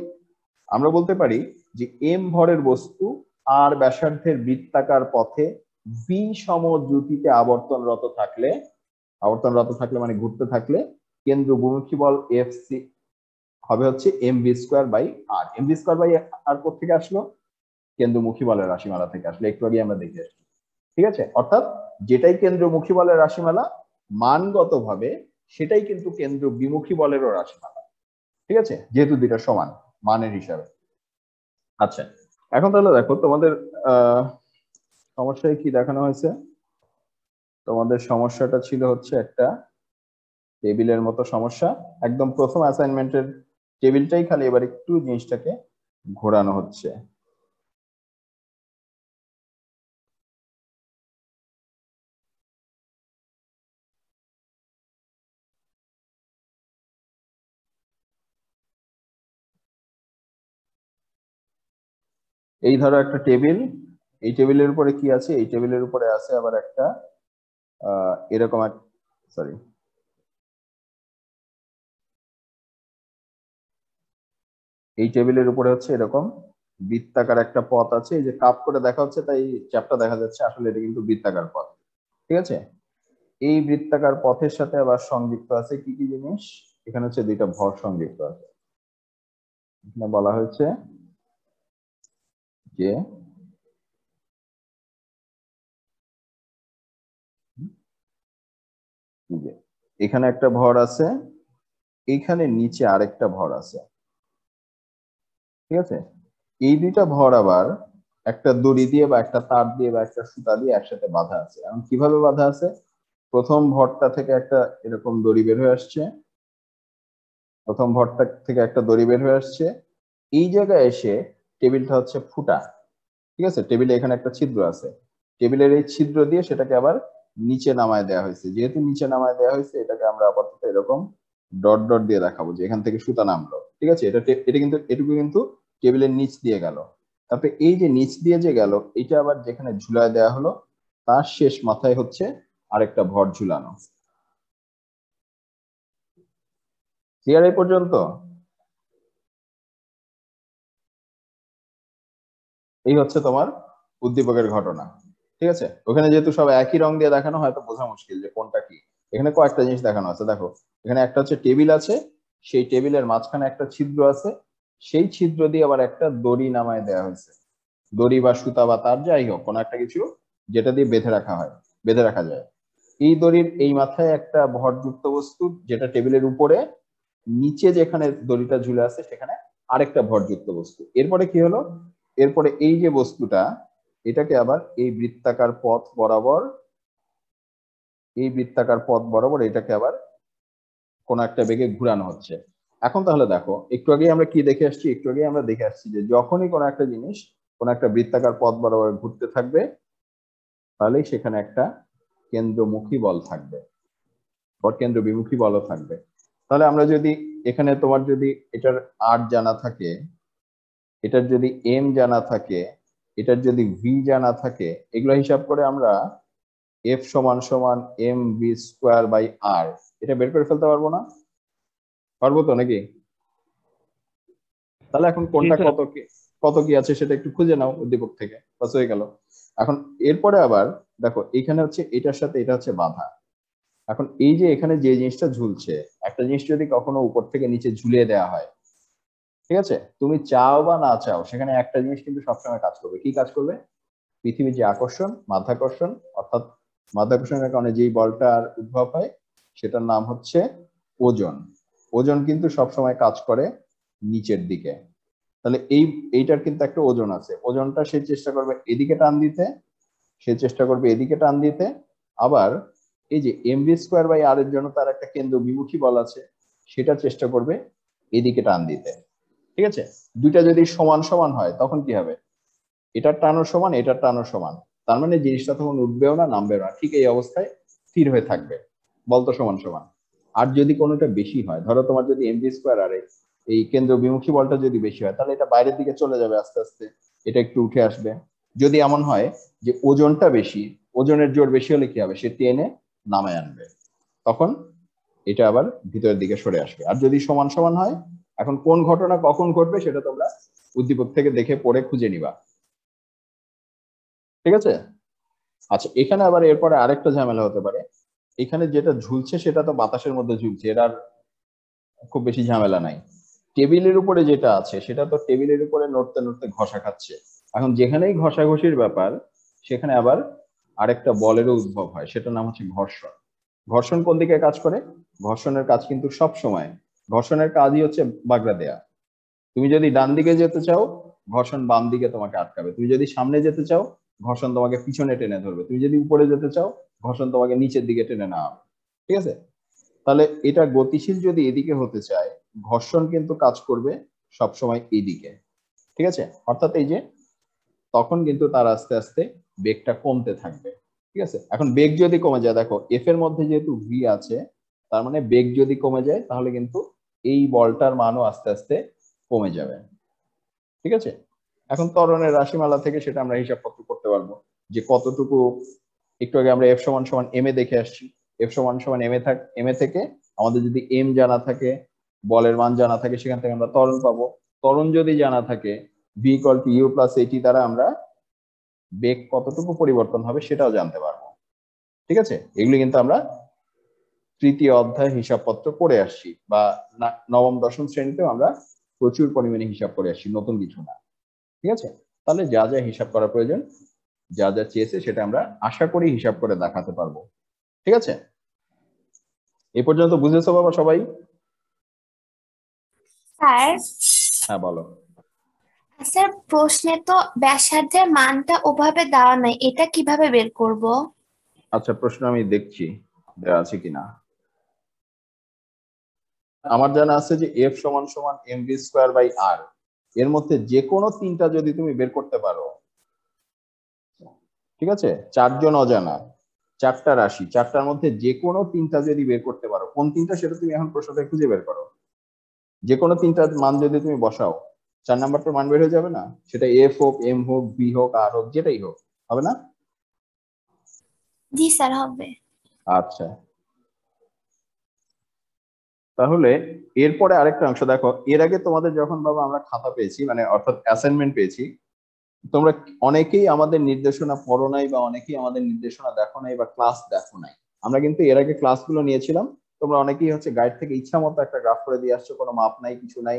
আমরা বলতে পারি যে এম ভরের বস্তু আর ব্যাসার্ধের বৃত্তাকার পথে ভি সম দ্রুতিতে আবর্তনরত থাকলে মানে ঘুরতে থাকলে কেন্দ্র বিমুখী বল এফ সি হবে হচ্ছে M V square by R. M V square by R কোথেকে আসলো? কেন্দ্রমুখী বলের রাশিমালা থেকে আসলে, একটু আগে আমরা দেখে আসছি। ঠিক আছে, অর্থাৎ যেটাই কেন্দ্রমুখী বলের রাশিমালা মানগত ভাবে সেটাই কিন্তু কেন্দ্র বিমুখী বলেরও রাশিমালা। ঠিক আছে, যেহেতু দুইটা সমান মানের হিসাবে। আচ্ছা, এখন তাহলে দেখো তোমাদের সমস্যায় কি দেখানো হয়েছে। তোমাদের সমস্যাটা ছিল হচ্ছে একটা টেবিলের মতো সমস্যা, একদম প্রথম অ্যাসাইনমেন্টের টেবিলটাই, খালি এবার একটু জিনিসটাকে ঘোরানো হচ্ছে। এই ধরো একটা টেবিল, এই টেবিলের উপরে কি আছে? এই টেবিলের উপরে আছে আবার একটা এরকম এক, সরি, এই টেবিলের উপরে হচ্ছে এরকম বৃত্তাকার একটা পথ আছে, এই যে কাপ করে দেখা হচ্ছে তাই চ্যাপটা দেখা যাচ্ছে, আসলে এটা কিন্তু বৃত্তাকার পথ। ঠিক আছে, এই বৃত্তাকার পথের সাথে আবার সংযুক্ত আছে কি কি জিনিস? এখানে হচ্ছে দুইটা ভর সংযুক্ত আছে। এখানে বলা হয়েছে যে এখানে একটা ভর আছে, এইখানে নিচে আরেকটা ভর আছে। ঠিক আছে, এই দুইটা ভর আবার একটা দড়ি দিয়ে বা একটা তার দিয়ে বা একটা সুতা দিয়ে একসাথে বাঁধা আছে। এখন কিভাবে বাঁধা আছে? প্রথম ভরটা থেকে একটা এরকম দড়ি বের হয়ে আসছে, প্রথম ভরটা থেকে একটা দড়ি বের হয়ে আসছে, এই জায়গায় এসে টেবিলটা হচ্ছে ফুটা। ঠিক আছে, টেবিলে এখানে একটা ছিদ্র আছে, টেবিলের এই ছিদ্র দিয়ে সেটাকে আবার নিচে নামায় দেওয়া হয়েছে। যেহেতু নিচে নামায় দেওয়া হয়েছে, এটাকে আমরা আপাতত এরকম ডট ডট দিয়ে দেখাবো যে এখান থেকে সুতা নামলো। ঠিক আছে, এটা কিন্তু এটুকু কিন্তু টেবিলের নিচ দিয়ে গেল। তারপরে এই যে নিচ দিয়ে যে গেল, এটা আবার যেখানে ঝুলায় দেওয়া হলো তার শেষ মাথায় হচ্ছে আরেকটা ভর ঝুলানো। ক্লিয়ার এই পর্যন্ত? এই হচ্ছে তোমার উদ্দীপকের ঘটনা। ঠিক আছে, ওখানে যেহেতু সব একই রং দিয়ে দেখানো, হয়তো বোঝা মুশকিল যে কোনটা কি। এখানে কয়েকটা জিনিস দেখানো আছে, দেখো এখানে একটা হচ্ছে টেবিল আছে, সেই টেবিলের মাঝখানে একটা ছিদ্র আছে, সেই ছিদ্র দিয়ে আবার একটা দড়ি নামায় দেওয়া হয়েছে। দড়ি বা সুতা বা তার যাই হোক, কোনো একটা কিছু যেটা দিয়ে বেঁধে রাখা হয়, বেঁধে রাখা যায়। এই দড়ির এই মাথায় একটা ভরযুক্ত বস্তু, যেটা টেবিলের উপরে, নিচে যেখানে দড়িটা ঝুলে আছে সেখানে আরেকটা ভরযুক্ত বস্তু। এরপরে কি হলো? এরপরে এই যে বস্তুটা, এটাকে আবার এই বৃত্তাকার পথ বরাবর, এই বৃত্তাকার পথ বরাবর এটাকে আবার কোন একটা বেগে ঘুরানো হচ্ছে। এখন তাহলে দেখো, একটু আগে আমরা কি দেখে আসছি? একটু আগে আমরা দেখে আসছি যে যখনই কোনো একটা জিনিস কোন একটা বৃত্তাকার পথ বরাবর ঘুরতে থাকবে, তাহলেই সেখানে একটা কেন্দ্রমুখী বল থাকবে, বা কেন্দ্র বিমুখী বলও থাকবে। তাহলে আমরা যদি এখানে তোমার যদি এটার আর জানা থাকে, এটার যদি এম জানা থাকে, এটার যদি ভি জানা থাকে, এগুলো হিসাব করে আমরা এফ সমান সমান এম ভি স্কোয়ার বাই আর এটা বের করে ফেলতে পারবো না? পারবো তো নাকি? তাহলে এখন জি কোনটা স্যার। কত কি, কত কি আছে সেটা একটু খুঁজে নাও উদ্দীপক থেকে, বাস হয়ে গেল। এখন এরপরে আবার দেখো, এখানে হচ্ছে এটার সাথে এটা হচ্ছে বাঁধা। এখন এই যে এখানে যে জিনিসটা ঝুলছে, একটা জিনিস যদি কখনো উপর থেকে নিচে ঝুলিয়ে দেওয়া হয়, ঠিক আছে, তুমি চাও বা না চাও, সেখানে একটা জিনিস কিন্তু সবসময় কাজ করবে। কি কাজ করবে? পৃথিবীর যে আকর্ষণ, মাধ্যাকর্ষণ, অর্থাৎ মাধ্যাকর্ষণের কারণে যেই বলটার উদ্ভব হয় সেটার নাম হচ্ছে ওজন। ওজন কিন্তু সবসময় কাজ করে নিচের দিকে। তাহলে এইটার কিন্তু একটা ওজন আছে, ওজনটা সে চেষ্টা করবে এদিকে টান দিতে, সে চেষ্টা করবে এদিকে টান দিতে। আবার এই যে mv স্কোয়ার বাই আর এর জন্য তার একটা কেন্দ্র বিমুখী বল আছে, সেটা চেষ্টা করবে এদিকে টান দিতে। ঠিক আছে, দুইটা যদি সমান সমান হয় তখন কি হবে, এটার টানও সমান এটার টানও সমান, তার মানে জিনিসটা তখন উঠবেও না নামবেও না, ঠিক এই অবস্থায় স্থির হয়ে থাকবে, বল তো সমান সমান। আর যদি কোনোটা বেশি হয়, ধরো তোমার যদি mv স্কোয়ার আর এই কেন্দ্র বিমুখী বলটা যদি বেশি হয়, তাহলে এটা বাইরের দিকে চলে যাবে আস্তে আস্তে, এটা একটু উঠে আসবে। যদি এমন হয় যে ওজনটা বেশি, ওজনের জোর বেশি হলে কি হবে, সে টেনে নামায় আনবে, তখন এটা আবার ভিতরের দিকে সরে আসবে। আর যদি সমান সমান হয়, এখন কোন ঘটনা কখন ঘটবে সেটা তোমরা উদ্দীপক থেকে দেখে পড়ে খুঁজে নিবা। ঠিক আছে, আচ্ছা এখানে আবার এরপরে আরেকটা ঝামেলা হতে পারে, এখানে যেটা ঝুলছে সেটা তো বাতাসের মধ্যে ঝুলছে, এর আর খুব বেশি ঝামেলা নাই। টেবিলের উপরে যেটা আছে সেটা তো টেবিলের উপরে নড়তে নড়তে ঘষা খাচ্ছে। এখন যেখানেই ঘষাঘষির ব্যাপার, সেখানে আবার আরেকটা বলেরও উদ্ভব হয়, সেটার নাম হচ্ছে ঘর্ষণ। ঘর্ষণ কোন দিকে কাজ করে, ঘর্ষণের কাজ কিন্তু সব সময়, ঘর্ষণের কাজই হচ্ছে বাগড়া দেয়া। তুমি যদি ডান দিকে যেতে চাও, ঘর্ষণ বাম দিকে তোমাকে আটকাবে। তুমি যদি সামনে যেতে চাও, ঘর্ষণ তোমাকে পিছনে টেনে ধরবে। তুমি যদি উপরে যেতে চাও, ঘর্ষণ তোমাকে নিচের দিকে টেনে নামাবে। ঠিক আছে, তাহলে এটা গতিশীল যদি এদিকে হতে চায়, ঘর্ষণ কিন্তু কাজ করবে সবসময় এইদিকে। ঠিক আছে, অর্থাৎ এই যে তখন কিন্তু তার আস্তে আস্তে বেগটা কমতে থাকবে। ঠিক আছে, এখন বেগ যদি কমে যায়, দেখো এফ এর মধ্যে যেহেতু ভি আছে, তার মানে বেগ যদি কমে যায় তাহলে কিন্তু এই বলটার মানও আস্তে আস্তে কমে যাবে। ঠিক আছে, এখন ত্বরণের রাশিমালা থেকে সেটা আমরা হিসাবপত্র করতে পারবো যে কতটুকু, একটু আগে আমরা এফ সমান সমান এম এ দেখে আসছি, এফ সমান সমান এম এ থেকে আমাদের যদি এম জানা থাকে, বলের মান জানা থাকে, সেখান থেকে আমরা ত্বরণ পাবো। ত্বরণ যদি জানা থাকে, V equal to U plus এটি দ্বারা আমরা বেগ কতটুকু পরিবর্তন হবে সেটাও জানতে পারবো। ঠিক আছে, এগুলি কিন্তু আমরা তৃতীয় অধ্যায় হিসাবপত্র পড়ে আসছি, বা নবম দশম শ্রেণীতেও আমরা প্রচুর পরিমাণে হিসাব করে আসছি, নতুন কিছু না। ঠিক আছে, তাহলে যা যা হিসাব করা প্রয়োজন, যা যা চেয়েছে সেটা আমরা আশা করি হিসাব করে দেখাতে পারবো। ঠিক আছে, এ পর্যন্ত বুঝেছো বাবা সবাই? স্যার, হ্যাঁ বলো। স্যার প্রশ্নে তো ব্যাসার্ধের মানটা ওভাবে দেওয়া নাই, এটা কিভাবে বের করব? আচ্ছা প্রশ্ন আমি দেখছি দেওয়া আছে কিনা। আমার জানা আছে যে এফ সমান সমান এম ভি স্কোয়ার বাই আর, এর মধ্যে যে কোনো তিনটা যদি তুমি বের করতে পারো, ঠিক আছে, চারজন অজানা, চারটা রাশি, চারটার মধ্যে যে কোনো তিনটা যদি বের করতে পারো, কোন তিনটা সেটা তুমি এখন প্রশ্নটা খুঁজে বের করো, যে কোনো তিনটার মান যদি তুমি বসাও, 4 নাম্বারটার মান বের হয়ে যাবে না? সেটা এফ হোক, এম হোক, বি হোক, আর হোক, যেটাই হোক, হবে না? জি স্যার, হবে। আচ্ছা, তাহলে এরপরে আরেকটা অংশ দেখো, এর আগে তোমাদের যখন বাবা আমরা খাতা পেয়েছি, মানে অর্থাৎ অ্যাসাইনমেন্ট পেয়েছি, তোমরা অনেকেই আমাদের নির্দেশনা পড়ো নাই, বা অনেকেই আমাদের নির্দেশনা দেখো নাই, বা ক্লাস দেখো নাই। আমরা কিন্তু এর আগে ক্লাসগুলো নিয়েছিলাম, তোমরা অনেকেই হচ্ছে গাইড থেকে ইচ্ছা মতো একটা গ্রাফ করে দিয়ে আসছো, কোনো মাপ নাই, কিছু নাই,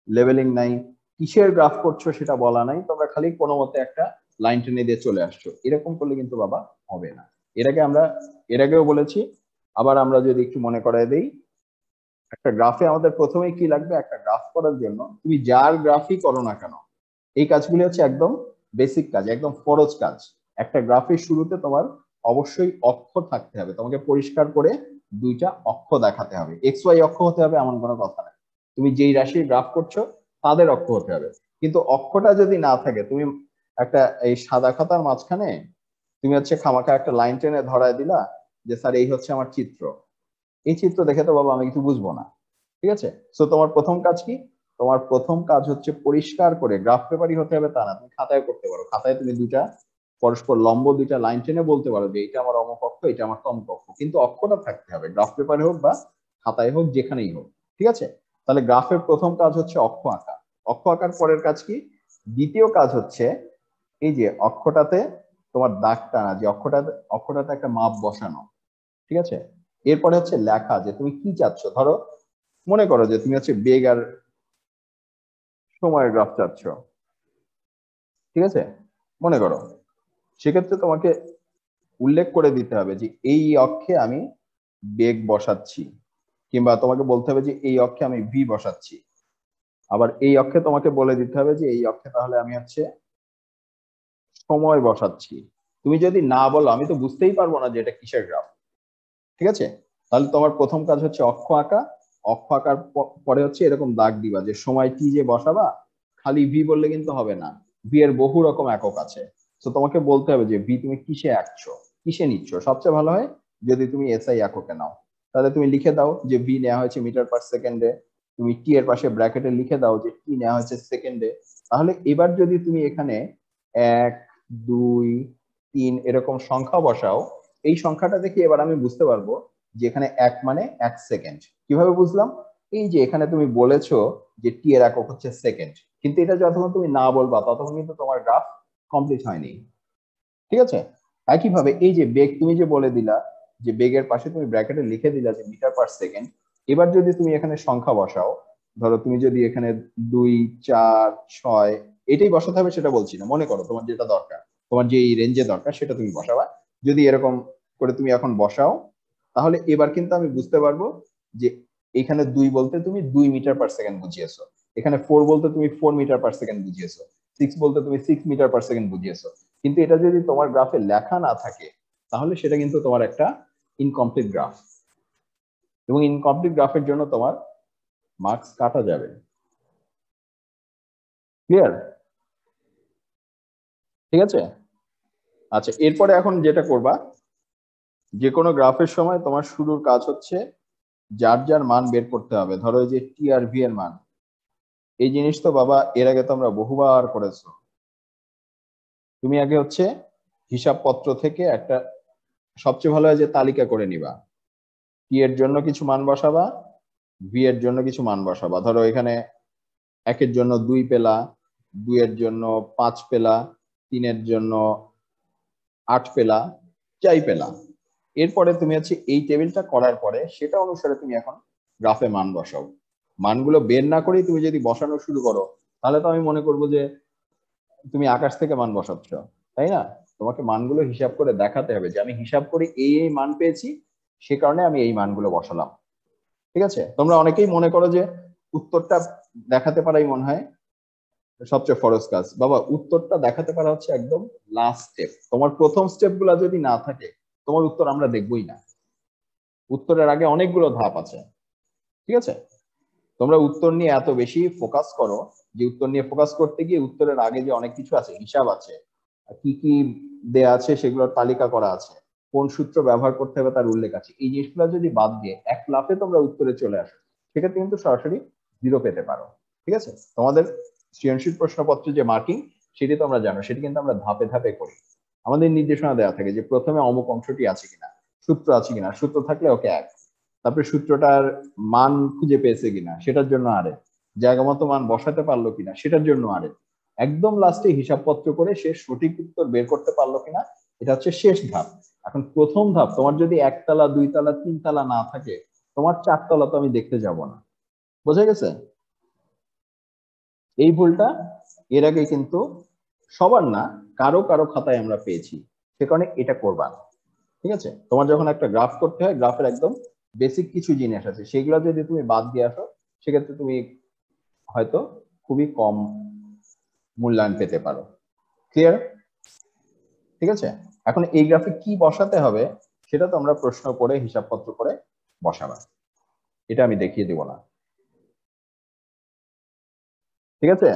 লেভেলিং নাই, কিসের গ্রাফ করছো সেটা বলা নাই, তোমরা খালি কোনো মতে একটা লাইন টেনে দিয়ে চলে আসছো। এরকম করলে কিন্তু বাবা হবে না। এর আগে আমরা, এর আগেও বলেছি, আবার আমরা যদি একটু মনে করায় দেই, একটা গ্রাফে আমাদের প্রথমেই কি লাগবে, একটা গ্রাফ করার জন্য তুমি যার গ্রাফই করো না কেন, এই কাজগুলি হচ্ছে একদম বেসিক কাজ, একদম ফরজ কাজ। একটা গ্রাফের শুরুতে তোমার অবশ্যই অক্ষ থাকতে হবে, তোমাকে পরিষ্কার করে দুইটা অক্ষ দেখাতে হবে। এক্স ওয়াই অক্ষ হতে হবে এমন কোনো কথা নাই, তুমি যেই রাশির গ্রাফ করছো তাদের অক্ষ হতে হবে। কিন্তু অক্ষটা যদি না থাকে, তুমি একটা এই সাদা খাতার মাঝখানে তুমি হচ্ছে খামাখা একটা লাইন টেনে ধরায় দিলা যে স্যার এই হচ্ছে আমার চিত্র, এই চিত্র দেখে তো বাবা আমি কিছু বুঝবো না। ঠিক আছে, তো তোমার প্রথম কাজ কি, তোমার প্রথম কাজ হচ্ছে পরিষ্কার করে, গ্রাফ পেপারই হতে হবে তা না, তুমি খাতায় করতে পারো, খাতায় তুমি দুইটা পরস্পর লম্ব দুইটা লাইন টেনে বলতে পারো যে এটা আমার অমুক অক্ষ, এটা আমার তমক অক্ষ, কিন্তু অক্ষটা থাকতে হবে, গ্রাফ পেপারে হোক বা খাতায় হোক, যেখানেই হোক। ঠিক আছে, তাহলে গ্রাফের প্রথম কাজ হচ্ছে অক্ষ আঁকা। অক্ষ আঁকার পরের কাজ কি, দ্বিতীয় কাজ হচ্ছে এই যে অক্ষটাতে তোমার দাগ টানা, যে অক্ষটাতে একটা মাপ বসানো। ঠিক আছে, এরপরে হচ্ছে লেখা যে তুমি কি চাচ্ছ। ধরো মনে করো যে তুমি হচ্ছে বেগ আর সময়ের গ্রাফ চাচ্ছ, ঠিক আছে, মনে করো, সেক্ষেত্রে তোমাকে উল্লেখ করে দিতে হবে যে এই অক্ষে আমি বেগ বসাচ্ছি, কিংবা তোমাকে বলতে হবে যে এই অক্ষে আমি ভি বসাচ্ছি। আবার এই অক্ষে তোমাকে বলে দিতে হবে যে এই অক্ষে তাহলে আমি হচ্ছে সময় বসাচ্ছি। তুমি যদি না বলো আমি তো বুঝতেই পারবো না যে এটা কিসের গ্রাফ। ঠিক আছে, তাহলে তোমার প্রথম কাজ হচ্ছে অক্ষ আঁকা। অক্ষ আঁকার পরে হচ্ছে এরকম দাগ দিবা, যে সময় টি যে বসাবা, খালি ভি বললে কিন্তু হবে না, ভি এর বহু রকম একক আছে। তো তোমাকে বলতে হবে যে ভি তুমি কিসে আঁকছো, কিসে নিচ্ছ। সবচেয়ে ভালো হয় যদি তুমি এসআই এককে নাও, তাহলে তুমি লিখে দাও যে ভি নেওয়া হয়েছে মিটার পার সেকেন্ডে, তুমি টি এর পাশে ব্র্যাকেটে লিখে দাও যে টি নেওয়া হয়েছে সেকেন্ডে। তাহলে এবার যদি তুমি এখানে 1 2 3 এরকম সংখ্যা বসাও, এই সংখ্যাটা দেখে এবার আমি বুঝতে পারবো যে এখানে 1 মানে 1 সেকেন্ড। কিভাবে বুঝলাম? এই যে এখানে তুমি বলেছো যে টি এর একক হচ্ছে সেকেন্ড, কিন্তু এটা যতক্ষণ তুমি না বলবা ততক্ষণ কিন্তু তোমার গ্রাফ কমপ্লিট হয়নি। ঠিক আছে, একইভাবে এই যে বেগ তুমি যে বলে দিলা, যে বেগের পাশে তুমি ব্র্যাকেটে লিখে দিলা যে মিটার পার সেকেন্ড, এবার যদি তুমি এখানে সংখ্যা বসাও, ধরো তুমি যদি এখানে 2 4 6 এটাই বসাতে হবে সেটা বলছি না, মনে করো তোমার যেটা দরকার, তোমার যে রেঞ্জে দরকার সেটা তুমি বসাবা। যদি এরকম করে তুমি এখন বসাও, তাহলে এবার কিন্তু আমি বুঝতে পারবো যে এখানে 2 বলতে তুমি 2 মিটার পার সেকেন্ড বুঝিয়েছো, এখানে 4 বলতে তুমি 4 মিটার পার সেকেন্ড বুঝিয়েছো, 6 বলতে তুমি 6 মিটার পার সেকেন্ড বুঝিয়েছো। কিন্তু এটা যদি তোমার গ্রাফে লেখা না থাকে তাহলে সেটা কিন্তু তোমার একটা ইনকমপ্লিট গ্রাফ, এবং ইনকমপ্লিট গ্রাফের জন্য তোমার মার্কস কাটা যাবে। ক্লিয়ার? ঠিক আছে, আচ্ছা এরপরে এখন যেটা করবা, যে কোনো গ্রাফের সময় তোমার শুরুর কাজ হচ্ছে যার যার মান বের করতে হবে। ধরো এই যে টি আর ভি এর মান, এই জিনিস তো বাবা এর আগে তোমরা বহুবার করেছো। তুমি আগে হচ্ছে হিসাবপত্র থেকে একটা, সবচেয়ে ভালো হয় যে তালিকা করে নিবা, টি এর জন্য কিছু মান বসাবা, ভি এর জন্য কিছু মান বসাবা। ধরো এখানে 1 এর জন্য 2 পেলা, 2 এর জন্য 5 পেলা, 3 এর জন্য 8 পেলা, যাই পেলা। এরপরে তুমি হচ্ছে এই টেবিলটা করার পরে সেটা অনুসারে তুমি এখন গ্রাফে মান বসাও। মানগুলো বের না করেই তুমি যদি বসানো শুরু করো, তাহলে তো আমি মনে করবো যে তুমি আকাশ থেকে মান বসাচ্ছ, তাই না? তোমাকে মানগুলো হিসাব করে দেখাতে হবে যে আমি হিসাব করে এই মান পেয়েছি, সে কারণে আমি এই মানগুলো বসালাম। ঠিক আছে, তোমরা অনেকেই মনে করো যে উত্তরটা দেখাতে পারাই মনে হয় সবচেয়ে ফরজ কাজ। বাবা উত্তরটা দেখাতে পারা হচ্ছে একদম লাস্ট স্টেপ। তোমার প্রথম স্টেপ গুলা যদি না থাকে তোমার উত্তর আমরা দেখবই না। উত্তরের আগে অনেকগুলো ধাপ আছে। ঠিক আছে, তোমরা উত্তর নিয়ে এত বেশি ফোকাস করো যে উত্তর নিয়ে ফোকাস করতে গিয়ে উত্তরের আগে যে অনেক কিছু আছে, হিসাব আছে, কি কি দেয়া আছে সেগুলোর তালিকা করা আছে, কোন সূত্র ব্যবহার করতে হবে তার উল্লেখ আছে, এই জিনিসগুলো যদি বাদ দিয়ে এক লাফে তোমরা উত্তরে চলে আসো, সেক্ষেত্রে কিন্তু সরাসরি 0 পেতে পারো। ঠিক আছে, তোমাদের সৃজনশীল প্রশ্নপত্রে যে মার্কিং সেটি তোমরা জানো, সেটি কিন্তু আমরা ধাপে ধাপে করি। আমাদের নির্দেশনা দেওয়া থাকে যে প্রথমে অমুক অংশটি আছে কিনা, সূত্র আছে কিনা, সূত্র থাকলে ওকে 1, তারপরে সূত্রটার মান খুঁজে পেয়েছে কিনা সেটার জন্য আরে, জায়গা মতো মান বসাতে পারলো কিনা সেটার জন্য আরে, একদম লাস্টে হিসাবপত্র করে সে সঠিক উত্তর বের করতে পারলো কিনা, এটা হচ্ছে শেষ ধাপ। এখন প্রথম ধাপ, তোমার যদি 1 তলা 2 তলা 3 তলা না থাকে, তোমার 4 তলা তো আমি দেখতে যাব না। বোঝা গেছে? এই ভুলটা এর আগে কিন্তু সবার না, কারো কারো খাতায় আমরা পেয়েছি, সে কারণে এটা করবা না। ঠিক আছে, তোমার যখন একটা গ্রাফ করতে হয়, গ্রাফের একদম বেসিক কিছু জিনিস আছে, সেগুলো যদি তুমি বাদ দিয়ে আসো সেক্ষেত্রে তুমি হয়তো খুবই কম মূল্যায়ন পেতে পারো। ক্লিয়ার? ঠিক আছে, এখন এই গ্রাফে কি বসাতে হবে সেটা তো আমরা প্রশ্ন করে হিসাবপত্র করে বসাবা, এটা আমি দেখিয়ে দেব না। ঠিক আছে,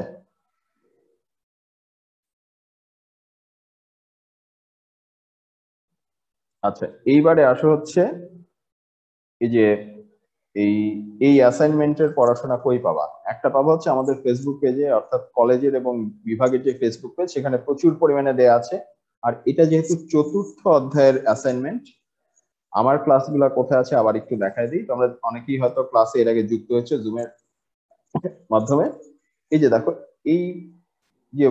আচ্ছা এইবারে আসো হচ্ছে এই যে এই এই অ্যাসাইনমেন্টের পড়াশোনা কই পাবা? একটা পাবা হচ্ছে আমাদের ফেসবুক পেজে, অর্থাৎ কলেজের এবং বিভাগের যে ফেসবুক পেজ, সেখানে প্রচুর পরিমাণে দেয়া আছে। আর এটা যেহেতু চতুর্থ অধ্যায়ের অ্যাসাইনমেন্ট, আমার ক্লাসগুলো কোথায় আছে আবার একটু দেখাই দিই, তোমরা অনেকেই হয়তো ক্লাসে এর আগে যুক্ত হয়েছে জুমের মাধ্যমে। এই যে দেখো, এই যে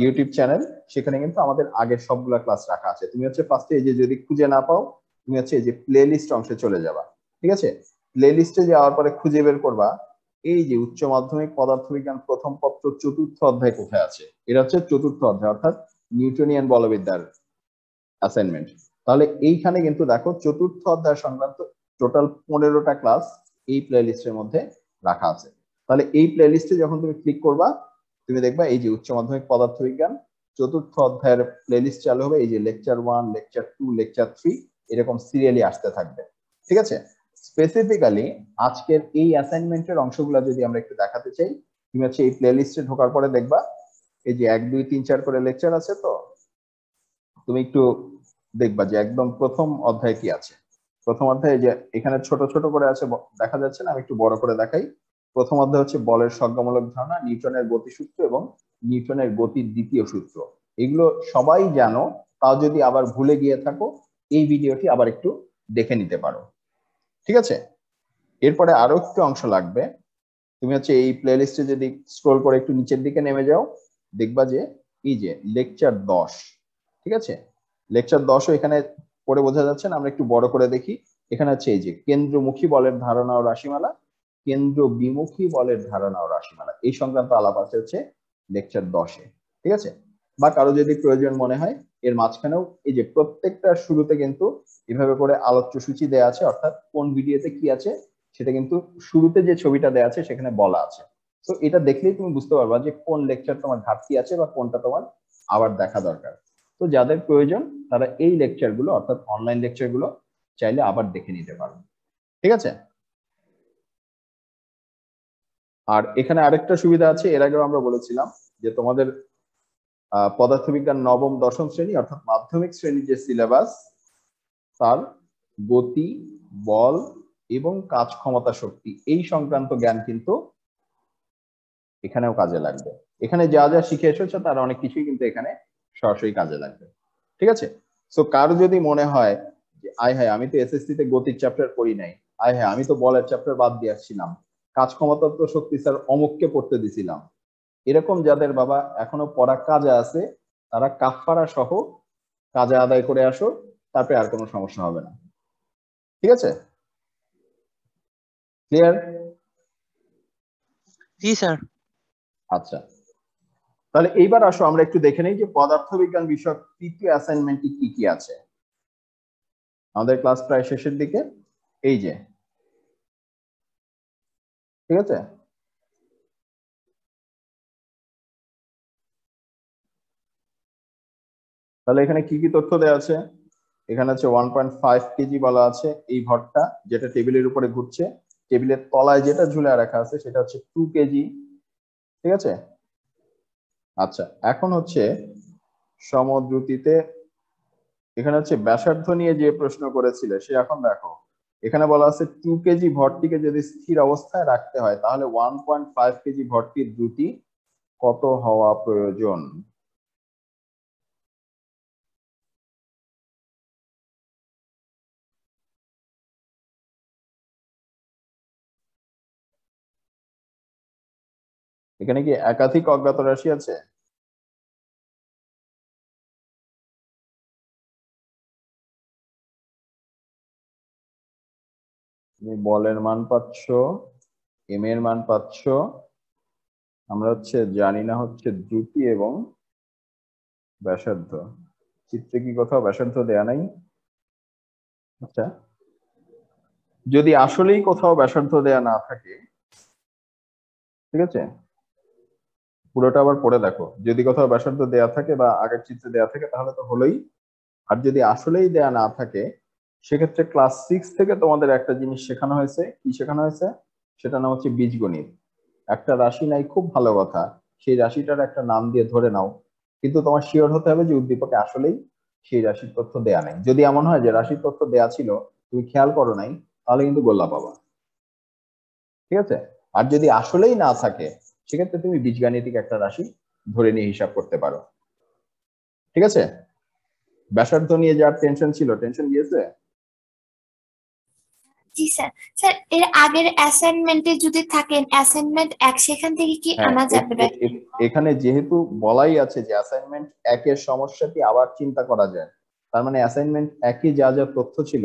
ইউটিউব চ্যানেল, সেখানে কিন্তু আমাদের আগের সবগুলা ক্লাস রাখা আছে। তুমি হচ্ছে ফার্স্টে এই যে যদি খুঁজে না পাও, তুমি হচ্ছে এই যে প্লে লিস্ট অংশে চলে যাবা। ঠিক আছে, প্লে লিস্টে যাওয়ার পরে খুঁজে বের করবা এই যে উচ্চ মাধ্যমিক পদার্থবিজ্ঞান প্রথম পত্র চতুর্থ অধ্যায় কোথায় আছে। এটা হচ্ছে চতুর্থ অধ্যায়, অর্থাৎ নিউটনিয়ান বলবিদ্যার অ্যাসাইনমেন্ট। তাহলে এইখানে কিন্তু দেখো চতুর্থ অধ্যায় সংক্রান্ত টোটাল 15টা ক্লাস এই প্লে লিস্টের মধ্যে রাখা আছে। তাহলে এই প্লে লিস্টে যখন তুমি ক্লিক করবা, তুমি দেখবা এই যে উচ্চ মাধ্যমিক পদার্থবিজ্ঞান চতুর্থ অধ্যায়ের প্লেলিস্ট চালু হবে, এই যে লেকচার 1, লেকচার 2, লেকচার 3 এরকম সিরিয়ালি আসতে থাকবে। ঠিক আছে, স্পেসিফিক্যালি আজকের এই অ্যাসাইনমেন্টের অংশগুলো যদি আমরা একটু দেখাতে চাই, তুমি হচ্ছে এই প্লেলিস্টে ঢোকার পরে দেখবা এই যে 1, 2, 3, 4 করে লেকচার আছে। তো তুমি একটু দেখবা যে একদম প্রথম অধ্যায়ে কি আছে। প্রথম অধ্যায়ে যে এখানে ছোট ছোট করে আছে দেখা যাচ্ছে না, আমি একটু বড় করে দেখাই। প্রথম অধ্যায় হচ্ছে বলের সংজ্ঞামূলক ধারণা, নিউটনের গতিসূত্র এবং নিউটনের গতির দ্বিতীয় সূত্র। এগুলো সবাই জানো, তাও যদি আবার ভুলে গিয়ে থাকো এই ভিডিওটি আবার একটু দেখে নিতে পারো। ঠিক আছে, এরপরে আরো একটু অংশ লাগবে। তুমি হচ্ছে এই প্লেলিস্টে যদি স্ক্রল করে একটু নিচের দিকে নেমে যাও, দেখবা যে এই যে লেকচার 10। ঠিক আছে, লেকচার 10ও এখানে পড়ে বোঝা যাচ্ছে না, আমরা একটু বড় করে দেখি। এখানে হচ্ছে এই যে কেন্দ্রমুখী বলের ধারণা ও রাশিমালা, কেন্দ্র বিমুখী বলের ধারণা ও রাশিমালা, এই সংক্রান্ত আলাপ আছে হচ্ছে লেকচার 10-এ। ঠিক আছে, বা কারো যদি প্রয়োজন মনে হয় এর মাঝখানেও এই যে প্রত্যেকটা শুরুতে কিন্তু এভাবে করে আলোচ্য সূচি দেয়া আছে, অর্থাৎ কোন ভিডিওতে কি আছে সেটা কিন্তু শুরুতে যে ছবিটা দেয়া আছে সেখানে বলা আছে। তো এটা দেখলেই তুমি বুঝতে পারবা যে কোন লেকচার তোমার ঘাটতি আছে বা কোনটা তোমার আবার দেখা দরকার। তো যাদের প্রয়োজন তারা এই লেকচারগুলো অর্থাৎ অনলাইন লেকচারগুলো চাইলে আবার দেখে নিতে পারবে। ঠিক আছে, আর এখানে আরেকটা সুবিধা আছে, এর আগেও আমরা বলেছিলাম যে তোমাদের পদার্থবিজ্ঞান নবম দশম শ্রেণী অর্থাৎ মাধ্যমিক শ্রেণীর যে সিলেবাস, তার গতি, বল এবং কাজ ক্ষমতা শক্তি এই সংক্রান্ত জ্ঞান কিন্তু এখানেও কাজে লাগবে। এখানে যা যা শিখে এসেছো তার অনেক কিছুই কিন্তু এখানে সরাসরি কাজে লাগবে। ঠিক আছে, সো কারো যদি মনে হয় যে আয় হায় আমি তো এসএসসি তে গতির চ্যাপ্টার পড়ি নাই, আয় হায় আমি তো বলের চ্যাপ্টার বাদ দিয়ে আসছিলাম, কাজ ক্ষমতা তো শক্তি স্যার অমুককে পড়তে দিছিলাম, এরকম যাদের বাবা এখনো পড়া কাজে আছে তারা কাফফারা সহ কাজে আদায় করে আসো, তারপরে আর কোনো সমস্যা হবে না। ঠিক আছে, ক্লিয়ার? জি স্যার। আচ্ছা, তাহলে এইবার আসো আমরা একটু দেখে নেই যে পদার্থবিজ্ঞান বিষয়ক তৃতীয় অ্যাসাইনমেন্টটি কি কি আছে। আমাদের ক্লাস প্রায় শেষের দিকে, এই যে ঠিক আছে, তাহলে এখানে কি কি তথ্য দেওয়া আছে? এখানে আছে 1.5 কেজি বলা আছে এই ভরটা, যেটা টেবিলের উপরে ঘুরছে, টেবিলের তলায় যেটা ঝুলে রাখা আছে সেটা হচ্ছে 2 কেজি। ঠিক আছে, আচ্ছা এখন হচ্ছে সমদ্রুতিতে এখানে হচ্ছে ব্যাসার্ধ নিয়ে যে প্রশ্ন করেছিলে সে এখন দেখো এখানে বলা আছে 2 কেজি ভরটিকে যদি স্থির অবস্থায় রাখতে হয় তাহলে 1.5 কেজি ভরটির দ্রুতি কত হওয়া প্রয়োজন? এখানে কি একাধিক অজ্ঞাত রাশি আছে? তুমি বলের মান পাচ্ছ, এম এর মান পাচ্ছ, আমরা হচ্ছে জানি না হচ্ছে দ্রুতি এবং ব্যাসার্ধ। চিত্রে কি কোথাও ব্যাসার্ধ দেয়া নাই? আচ্ছা, যদি আসলেই কোথাও ব্যাসার্ধ দেয়া না থাকে, ঠিক আছে, পুরোটা আবার পড়ে দেখো, যদি কোথাও ব্যাসার্ধ দেয়া থাকে বা আগের চিত্রে দেয়া থাকে তাহলে তো হলোই। আর যদি আসলেই দেয়া না থাকে সেক্ষেত্রে ক্লাস 6 থেকে তোমাদের একটা জিনিস শেখানো হয়েছে। কি শেখানো হয়েছে? সেটা নাম হচ্ছে বীজগণিত। একটা রাশি নাই, খুব ভালো কথা, সেই রাশিটার একটা নাম দিয়ে ধরে নাও, কিন্তু তোমার শিওর হতে হবে যে উদ্দীপকে আসলেই সেই রাশির তথ্য দেয়া নাই। যদি এমন হয় যে রাশির তথ্য দেয়া ছিল তুমি খেয়াল করো নাই, তাহলে কিন্তু গোল্লা পাবা। ঠিক আছে, আর যদি আসলেই না থাকে সেক্ষেত্রে তুমি বীজগাণিতিক একটা রাশি ধরে নিয়ে হিসাব করতে পারো। ঠিক আছে, ব্যাসার্ধ নিয়ে যার টেনশন ছিল টেনশন গিয়েছে। জি স্যার। স্যার এর আগের অ্যাসাইনমেন্টে যদি থাকেন অ্যাসাইনমেন্ট 1 সেখান থেকে কি হ্যাঁ, আনা যাবে? এখানে যেহেতু বলাই আছে যে অ্যাসাইনমেন্ট 1-এর সমস্যাটি আবার চিন্তা করা যায়, তার মানে অ্যাসাইনমেন্ট 1-এ যা যা তথ্য ছিল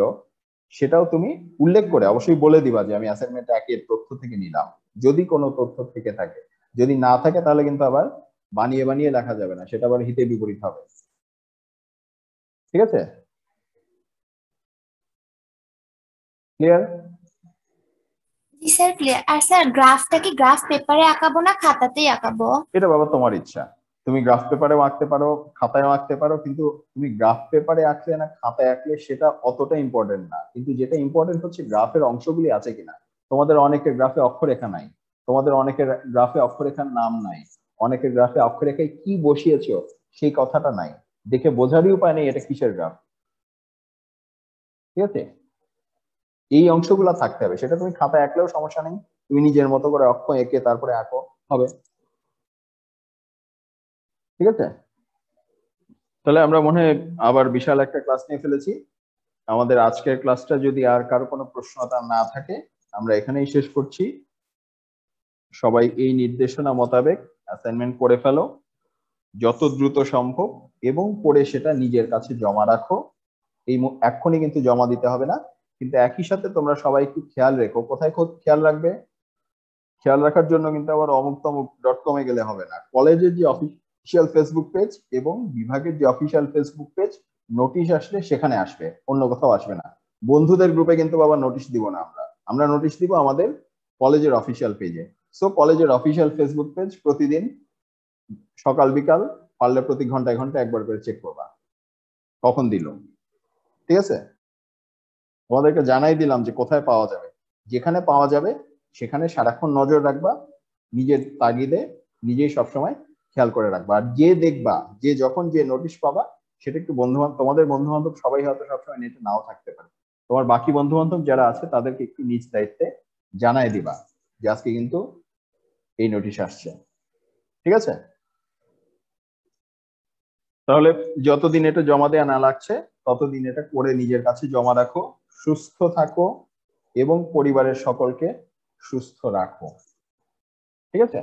সেটাও তুমি উল্লেখ করে অবশ্যই বলে দিবা যে আমি অ্যাসাইনমেন্ট 1-এর তথ্য থেকে নিলাম, যদি কোনো তথ্য থেকে থাকে। যদি না থাকে তাহলে কিন্তু আবার বানিয়ে বানিয়ে লেখা যাবে না, সেটা আবার হিতে বিপরীত হবে। ঠিক আছে, ক্লিয়ার? জি স্যার ক্লিয়ার। আর স্যার গ্রাফটা কি গ্রাফ পেপারে আঁকাবো না খাতাতেই আঁকাবো? এটা বাবা তোমার ইচ্ছা, তুমি গ্রাফ পেপারেও আঁকতে পারো, খাতায়ও আঁকতে পারো, কিন্তু তুমি গ্রাফ পেপারে আঁকলে না খাতায় আঁকলে সেটা অতটা ইম্পর্টেন্ট না। কিন্তু যেটা ইম্পর্টেন্ট হচ্ছে গ্রাফের অংশগুলি আছে কিনা। তোমাদের অনেকের গ্রাফে অক্ষরেখা নাই, তোমাদের অনেকের গ্রাফে অক্ষরেখার নাম নাই, অনেকের গ্রাফে অক্ষরেখায় কি বসিয়েছো সেই কথাটা নাই, দেখে বোঝারই উপায় নেই এটা কিসের গ্রাফ। ঠিক আছে, এই অংশগুলো থাকতে হবে। সেটা তুমি খাতায় আঁকলেও সমস্যা নেই, তুমি নিজের মতো করে অক্ষ এঁকে তারপরে আঁকো, হবে। ঠিক আছে, তাহলে আমরা মনে হয় আবার বিশাল একটা ক্লাস নিয়ে ফেলেছি। আমাদের আজকের ক্লাসটা যদি আর কারো কোনো প্রশ্ন না থাকে আমরা এখানেই শেষ করছি। সবাই এই নির্দেশনা মোতাবেক অ্যাসাইনমেন্ট করে ফেলো যত দ্রুত সম্ভব, এবং পড়ে সেটা নিজের কাছে জমা রাখো। এই এক্ষুনি কিন্তু জমা দিতে হবে না, কিন্তু একই সাথে তোমরা সবাই একটু খেয়াল রেখো। কোথায় খেয়াল রাখবে? খেয়াল রাখার জন্য কিন্তু আবার অমুক.কমে গেলে হবে না। কলেজের যে অফিসিয়াল ফেসবুক পেজ এবং বিভাগের যে অফিসিয়াল ফেসবুক পেজ, নোটিশ আসলে সেখানে আসবে, অন্য কোথাও আসবে না। বন্ধুদের গ্রুপে কিন্তু বাবা নোটিশ দিব না, আমরা নোটিশ দিব আমাদের কলেজের অফিসিয়াল পেজে। সো কলেজের অফিসিয়াল ফেসবুক পেজ প্রতিদিন সকাল বিকাল পারলে প্রতি ঘন্টায় ঘন্টায় একবার করে চেক করবা কখন দিল। ঠিক আছে, তোমাদেরকে জানাই দিলাম যে কোথায় পাওয়া যাবে। যেখানে পাওয়া যাবে সেখানে সারাক্ষণ নজর রাখবা, নিজের তাগিদে নিজেই সবসময় খেয়াল করে রাখবা। আর যে দেখবা যে যখন যে নোটিশ পাবা সেটা একটু তোমাদের বন্ধু বান্ধব সবাই হয়তো সবসময় নেটে নাও থাকতে পারে, তোমার বাকি বন্ধু বান্ধব যারা আছে তাদেরকে একটু নিজ দায়িত্বে জানাই দিবা যে আজকে কিন্তু এই নোটিশ আসছে। ঠিক আছে, তাহলে যতদিন এটা জমা দেওয়া না লাগছে ততদিন এটা করে নিজের কাছে জমা রাখো। সুস্থ থাকো এবং পরিবারের সকলকে সুস্থ রাখো। ঠিক আছে।